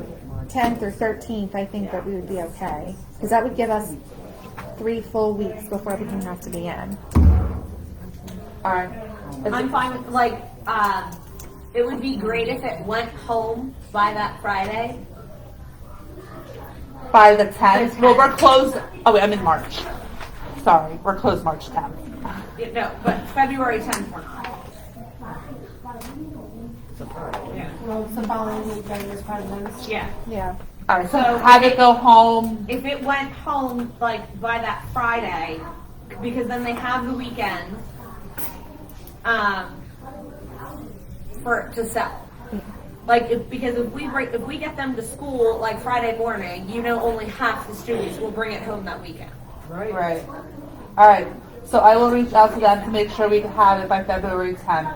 10th or 13th, I think that we would be okay. Because that would give us 3 full weeks before everything has to be in. Alright. I'm fine with, like, it would be great if it went home by that Friday. By the 10th. Well, we're closed. Oh, wait, I'm in March. Sorry, we're closed March 10th. Yeah, no, but February 10th we're not. Yeah. Yeah. Alright, so So have it go home. If it went home, like, by that Friday, because then they have the weekend, to sell. Like, because if we get them to school, like, Friday morning, only half the students will bring it home that weekend. Right. Alright, so I will reach out to them to make sure we can have it by February 10th.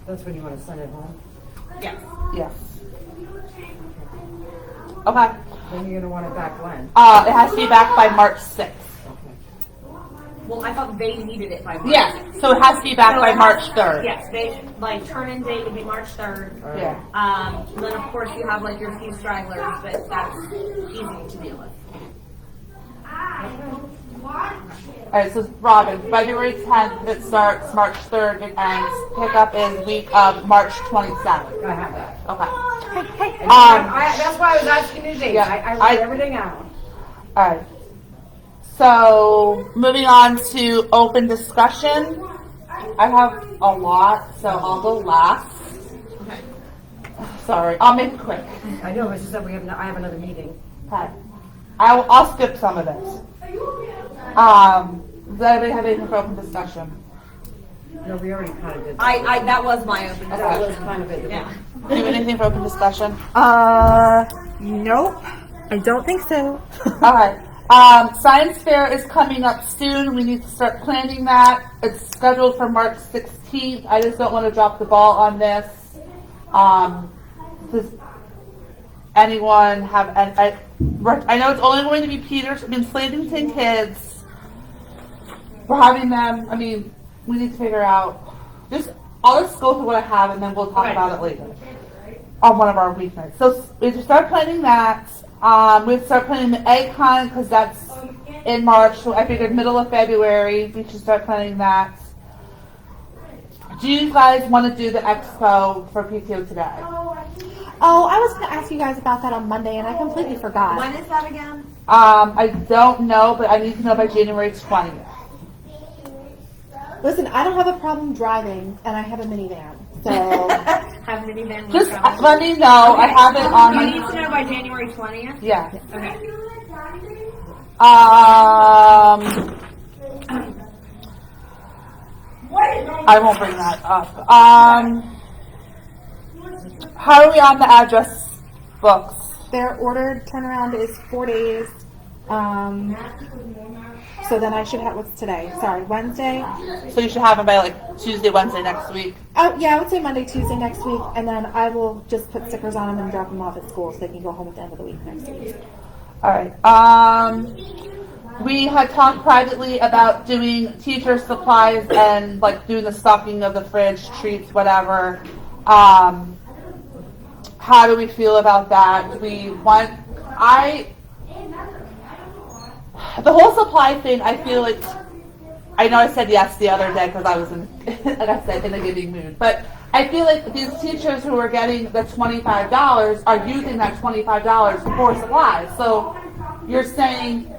That's when you want to send it home? Yes. Yes. Okay. Then you're gonna want it back when? It has to be back by March 6th. Well, I thought they needed it by March. Yeah, so it has to be back by March 3rd. Yes, they, like, turn-in date would be March 3rd. Yeah. Then of course you have like your few stragglers, but that's easy to deal with. Alright, so Robin, February 10th it starts, March 3rd it ends. Pickup is week of March 27th. I have that. Okay. That's why I was asking you dates. Yeah, I I- wrote everything out. Alright. So, moving on to open discussion. I have a lot, so I'll go last. Okay. Sorry, I'll make it quick. I know, it's just that I have another meeting. Okay. I'll skip some of this. Does anybody have anything for open discussion? No, we already kind of did that. I that was my open That was discussion. kind of it. Yeah. Do you have anything for open discussion? Nope. I don't think so. Alright. Science fair is coming up soon. We need to start planning that. It's scheduled for March 16th. I just don't want to drop the ball on this. Does anyone have, I know it's only going to be Slatington kids. We're having them, we need to figure out, I'll just go through what I have and then we'll talk about it later. On one of our weeknights. So we should start planning that. We'd start planning the egg hunt because that's in March. So I figured middle of February we should start planning that. Do you guys want to do the expo for PTO today? Oh, I was going to ask you guys about that on Monday, and I completely forgot. When is that again? I don't know, but I need to know by January 20th. Listen, I don't have a problem driving, and I have a minivan. So, Have minivan Just left out. let me know. I have it on You need my. to know by January 20th. Yeah. Okay. I won't bring that up. How are we on the address books? their ordered turnaround is 4 days. So then I should have, what's today? Sorry, Wednesday? So you should have them by like Tuesday, Wednesday next week. Oh, yeah, I would say Monday, Tuesday next week, and then I will just put stickers on them and drop them off at school so they can go home at the end of the week next week. All right. We had talked privately about doing teacher supplies and like doing the stocking of the fridge, treats, whatever. How do we feel about that? Do we want? The whole supply thing. I feel like I know I said yes the other day because I was in, like I said, in a giving mood. But I feel like these teachers who are getting the $25 are using that $25 for supplies. So you're saying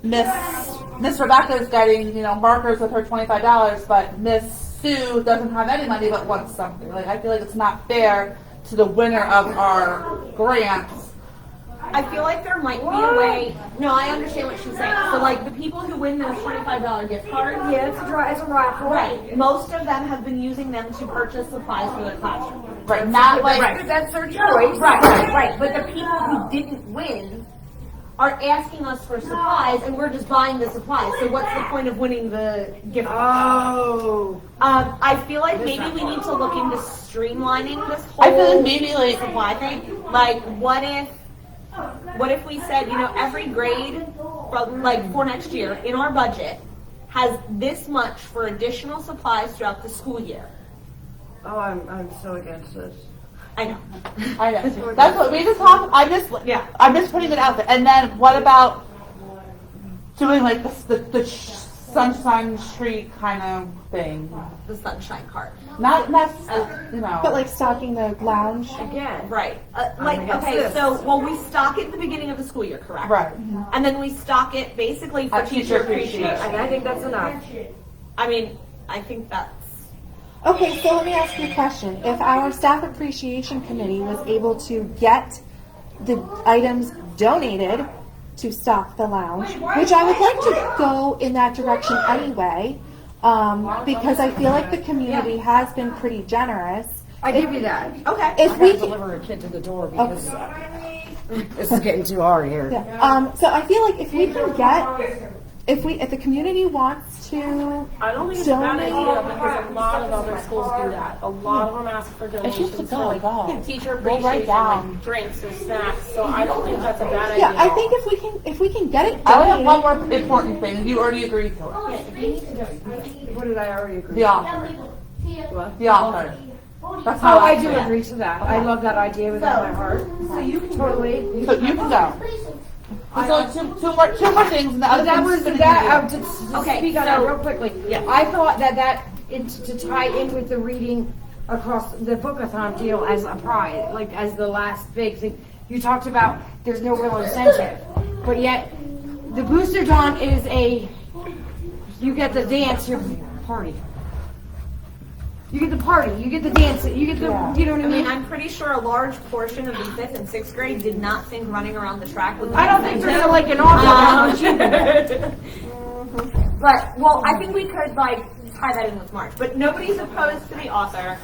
Miss Rebecca is getting, markers with her $25, but Miss Sue doesn't have any money but wants something. Like I feel like it's not fair to the winner of our grants. I feel like there might be a way. No, I understand what she's saying. So, like, the people who win those $25 gift cards, Yeah, it's a raffle. right? Most of them have been using them to purchase supplies for their classroom. Right, not like Right. That's their choice. Right. But the people who didn't win are asking us for supplies, and we're just buying the supplies. So, what's the point of winning the gift card? Oh. I feel like maybe we need to look into streamlining this whole I feel like maybe like supply thing. Like, what if we said, every grade, for next year, in our budget, has this much for additional supplies throughout the school year? Oh, I'm so against this. I know. I know. That's what we just talked. I'm just putting it out there. And then what about doing like the sunshine street kind of thing? The sunshine cart. Not But like stocking the lounge. Again. Right. against Okay, this. so, we stock it at the beginning of the school year, correct? Right. And then we stock it basically for At teacher appreciation. And I think that's enough. I mean, I think that's... Okay, so let me ask you a question. If our staff appreciation committee was able to get the items donated to stock the lounge, which I would like to go in that direction anyway, because I feel like the community has been pretty generous. I give you that. Okay. If I we gotta deliver a kid to the door because this is getting too hard here. Yeah. So I feel like if we can get if the community wants to, I don't think it's a bad Donate. idea because a lot of other schools do that. A lot of them ask for donations for like teacher We'll write appreciation, down. like drinks and snacks. So I don't think that's a bad idea. yeah, I think if we can get it I only have donated, one more important thing. You already agreed to it. What did I already agree? The author. The author. That's Oh, how I do agree to that. I love that idea with all my heart. So you can Totally. So you can go. So two more things, and the other That thing's was gonna that. be- To Okay, speak on that so- real quickly. Yeah. I thought that to tie in with the reading across the bookathon deal as a prize, like as the last big thing. You talked about there's no real incentive, but yet the Booster Dawn is you get the dance, your party. You get the party, you get the dance, you get the, you know what I I mean, mean? I'm pretty sure a large portion of the 5th and 6th grade did not think running around the track was. I don't think there's like an awful But, well, I think we could, like, tie that in with March. But nobody's opposed to the author.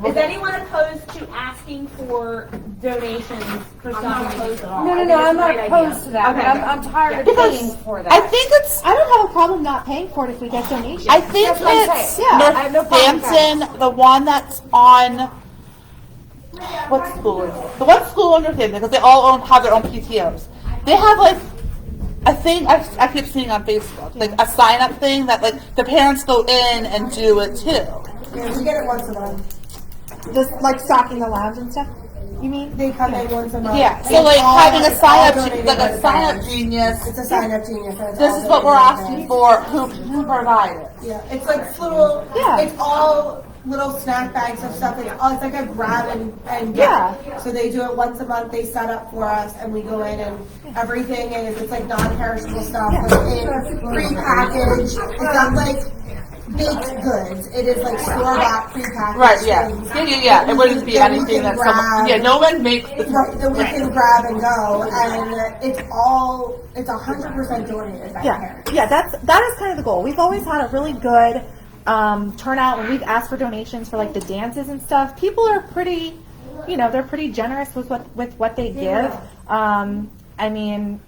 Is anyone opposed to asking for donations for stuff? opposed at all. No, I think I'm it's a not great opposed idea. to that, but Okay. I'm tired of paying for that. I think it's. I don't have a problem not paying for it if we get donations. I think That's what I'm it's saying. Yeah, I have no problem with that. Northampton, the one that's on. What school is it? The one school in Northampton, because they all have their own PTOs. They have like a thing I keep seeing on Facebook, like a sign up thing that like the parents go in and do it too. Yeah, we get it once a month. Just like stocking the lounge and stuff. You mean? They come in once a month. Yeah, And so like all- having a it's sign all up, donated like by a the sign up parents. genius. It's a sign up genius. and it's This all is what we're donated by asking the for. Who provided? Yeah, it's like little. Yeah. It's all little snack bags of stuff. It's like a grab and Yeah. So they do it once a month. They set up for us, and we go in, and everything is it's like non-perishable stuff. Like in pre-packaged. It's not like baked goods. It is like store-bought pre-packaged. Right, yeah. things Yeah. It that wouldn't be that we anything can that someone, grab. yeah, no one makes the, Right, that we can grab and go, and it's 100% donated by parents. Yeah, that is kind of the goal. We've always had a really good turnout when we've asked for donations for like the dances and stuff. People are pretty, they're pretty generous with what they give. I mean,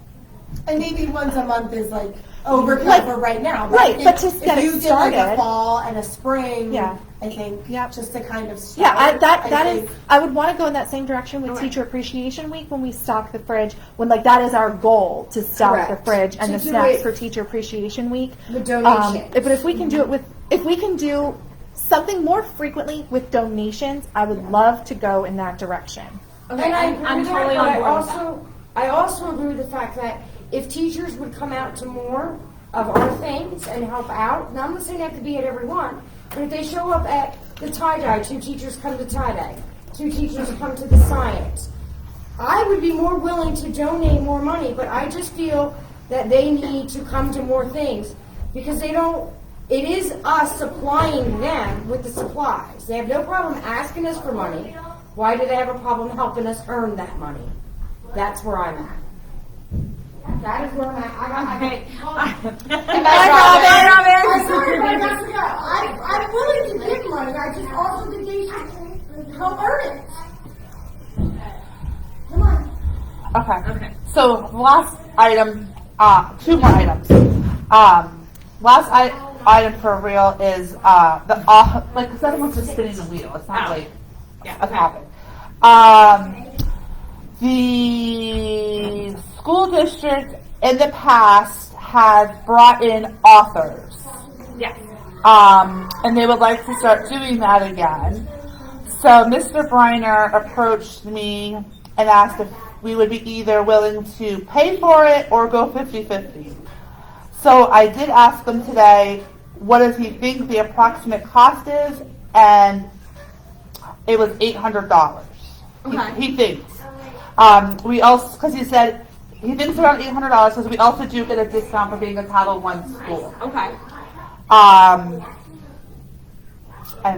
And maybe once a month is like overkill Like- for right now. right, but to get if it you did like a started- fall and a spring, Yeah. I think Yep. just to kind of start. yeah, that I is. think- I would want to go in that same direction with Teacher Appreciation Week when we stock the fridge. When like that is our goal to stock Correct. the fridge and To the do snacks it for Teacher Appreciation Week. with donations. But if we can do it if we can do something more frequently with donations, I would love to go in that direction. And I I'm agree with totally that, on but board with I also agree with the fact that if teachers would come out to more of our things and help out, now I'm not saying they have to be at every one, but if they show up at the tie-dye, 2 teachers come to tie-dye, 2 teachers come to the science, I would be more willing to donate more money, but I just feel that they need to come to more things because it is us supplying them with the supplies. They have no problem asking us for money. Why do they have a problem helping us earn that money? That's where I'm at. That is where I'm at. I got my I'm willing to give money. I just also think they should help earn it. Come on. Okay. So last item, 2 more items. Last item for real is the like because everyone's just spinning the wheel. It's not like a topic. The school district in the past has brought in authors. Yes. And they would like to start doing that again. So Mr. Briner approached me and asked if we would be either willing to pay for it or go 50-50. So I did ask him today, what does he think the approximate cost is? And it was $800. Okay. He thinks. We also, because he said he thinks around $800 because we also do get a discount for being a Title I school. Okay. I'm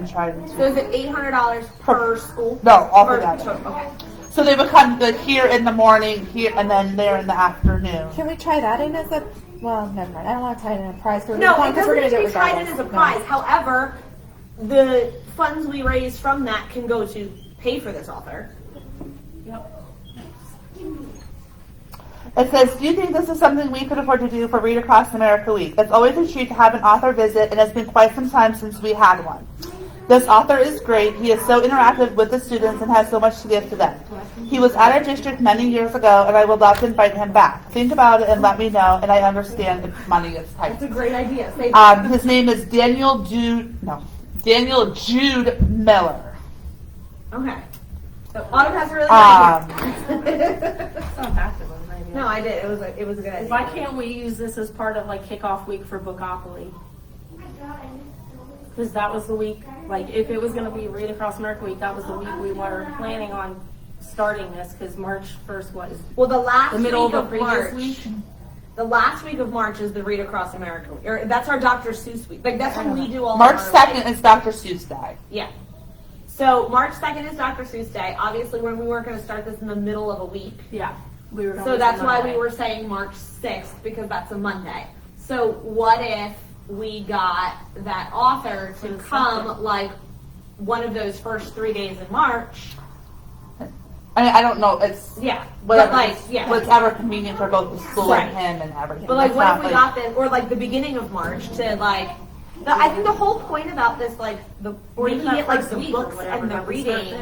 trying to. So is it $800 per school? No, all Per- together. Okay. So they would come like here in the morning, here, and then there in the afternoon. Can we try that in as a? Well, never mind. I don't want to tie it in a prize for No, it because we're doesn't going to do need it to be tied in regardless. as a No. prize. However, the funds we raise from that can go to pay for this author. It says, do you think this is something we could afford to do for Read Across America Week? It's always a treat to have an author visit, and it's been quite some time since we had one. This author is great. He is so interactive with the students and has so much to give to them. He was at our district many years ago, and I would love to invite him back. Think about it and let me know, and I understand if money is tight. That's a great idea. Say His name is Daniel Jude Miller. Okay. So Autumn has a really good idea. It's not that good of an idea. No, I did. It was a good idea. Why can't we use this as part of like kickoff week for Bookopoly? Because that was the week, like if it was going to be Read Across America Week, that was the week we were planning on starting this. Because March 1st was Well, the last the middle week of of the previous March. week. The last week of March is the Read Across America. Or that's our Dr. Seuss week. Like that's when we do all March of our, 2nd is Dr. Seuss Day. Yeah. So March 2nd is Dr. Seuss Day. Obviously, when we weren't going to start this in the middle of a week. Yeah, we were. So that's why we were saying March 6th, because that's a Monday. So what if we got that author to come like one of those first 3 days in March? I don't know. It's Yeah. whatever, But like, yeah. whatever convenient for both the school Right. and him and everything. But like, It's what not if we got this, or like the beginning of March to like, I think the whole point about this, like the making it like the books and the reading,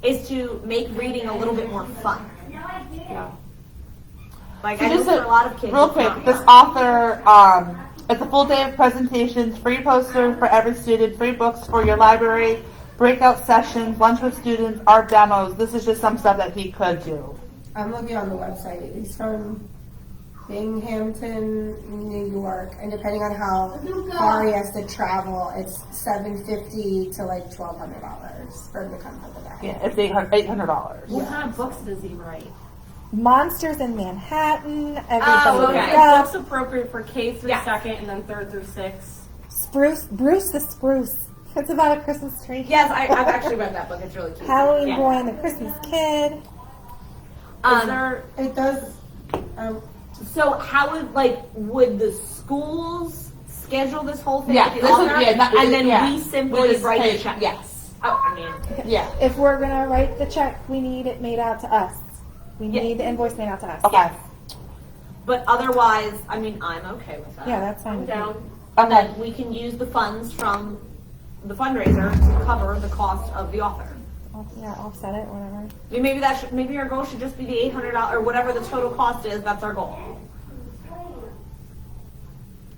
is to make reading a little bit more fun. Yeah. Like So I know just for a lot of kids. real it's quick, not this fun. author, it's a full day of presentations, free posters for every student, free books for your library, breakout sessions, lunch with students, art demos. This is just some stuff that he could do. I'm looking on the website. He's from Binghamton, New York, and depending on how far he has to travel, it's $750 to like $1,200 for him to come for the day. Yeah, it's $800. What kind of books does he write? Monsters in Manhattan. Everybody Oh, okay. Loves Books appropriate for K through Yeah. second and then 3rd through 6th. Bruce the Spruce. It's about a Christmas tree. Yes, I've actually read that book. It's really cute. Halloween Yeah. Boy and the Christmas Kid. Is there? It does. So how would the schools schedule this whole thing? Yeah, with the this is- author, yeah, not- and then yeah. we We simply just write pay- a check. yes. Oh, I mean, Yeah. If we're gonna write the check, we need it made out to us. We Yeah. need the invoice made out to us. Okay. but otherwise, I mean, I'm okay with that. Yeah, that's fine. I'm down. And Okay. then we can use the funds from the fundraiser to cover the cost of the author. Yeah, offset it, whatever. I mean, maybe our goal should just be the $800 or whatever the total cost is. That's our goal.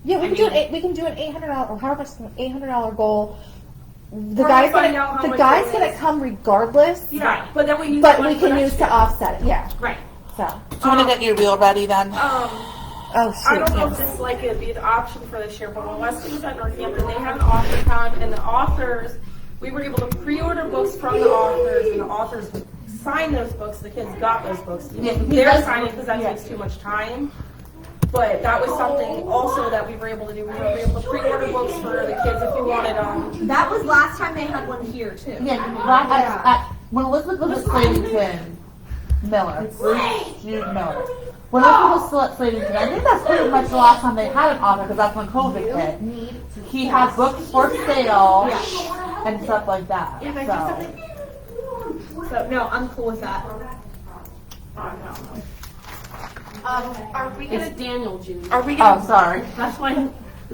Yeah, we I can do mean- it. We can do an $800 or however much $800 goal. The Or guy's find out how gonna much the guy's it gonna is. come regardless. Yeah, but then we use. But the we money can for use next to year. offset it. Yeah. Right. So. Do you want to get your reel ready then? Oh shoot. I don't know if yes. this is like it'd be an option for this year, but when Weston was at Northampton, they had an author time, and the authors, we were able to pre-order books from the authors, and the authors would sign those books. The kids got those books. Yeah, he They're does- signing because that yeah. takes too much time. But that was something also that we were able to do. We were able to pre-order books for the kids if you wanted them. That was last time they had one here too. Yeah, when Elizabeth was at Slatington Miller, Bruce Jude Miller. When Elizabeth was still at Slatington, I think that's pretty much the last time they had an author because that's when COVID hit. He had books for sale and stuff like that. So no, I'm cool with that. Are we gonna Daniel Jude? Are we Oh, gonna? sorry. That's why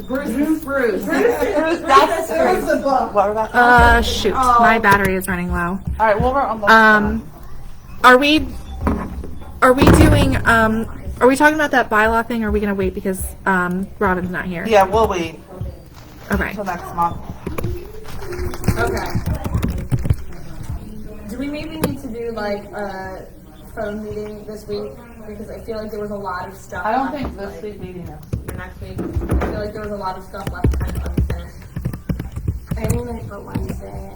Bruce is Bruce. That's the book. what we're about to Shoot, my battery is running low. All right, well, we're almost Are we doing, are we talking about that bylaw thing, or are we gonna wait because, Robin's not here? Yeah, we'll wait Okay. until next month. Okay. Do we maybe need to do like a phone meeting this week? Because I feel like there was a lot of stuff. I don't left, think this like, week meeting is. or next week. I feel like there was a lot of stuff left kind of unfinished. Any night but Wednesday.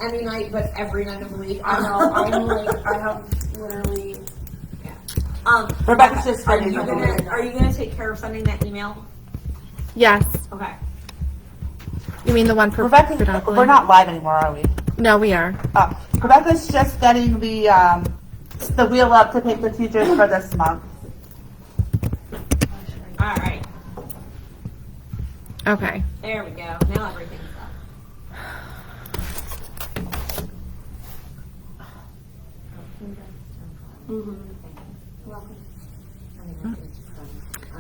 Any night, but every night of the week. I know. I'm like, I have literally. Rebecca's just Are ready you to gonna take care of sending that email? Yes. Okay. You mean the one for Rebecca, Monopoly? we're not live anymore, are we? No, we are. Oh, Rebecca's just getting the wheel up to pick the teachers for this month. All right. Okay. There we go. Now everything's up.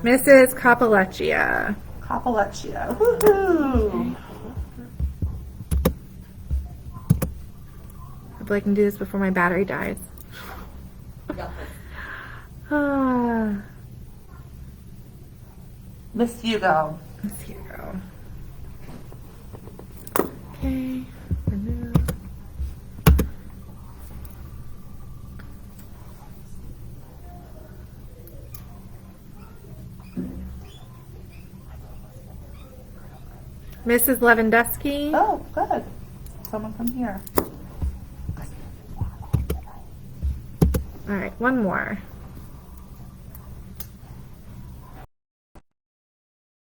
Mrs. Capolecchia. Capolecchia. Woohoo! Hopefully I can do this before my battery dies. Ah, Miss Hugo. let's see go. Okay, remove. Mrs. Lewandowski. Oh, good. Someone from here. All right, one more.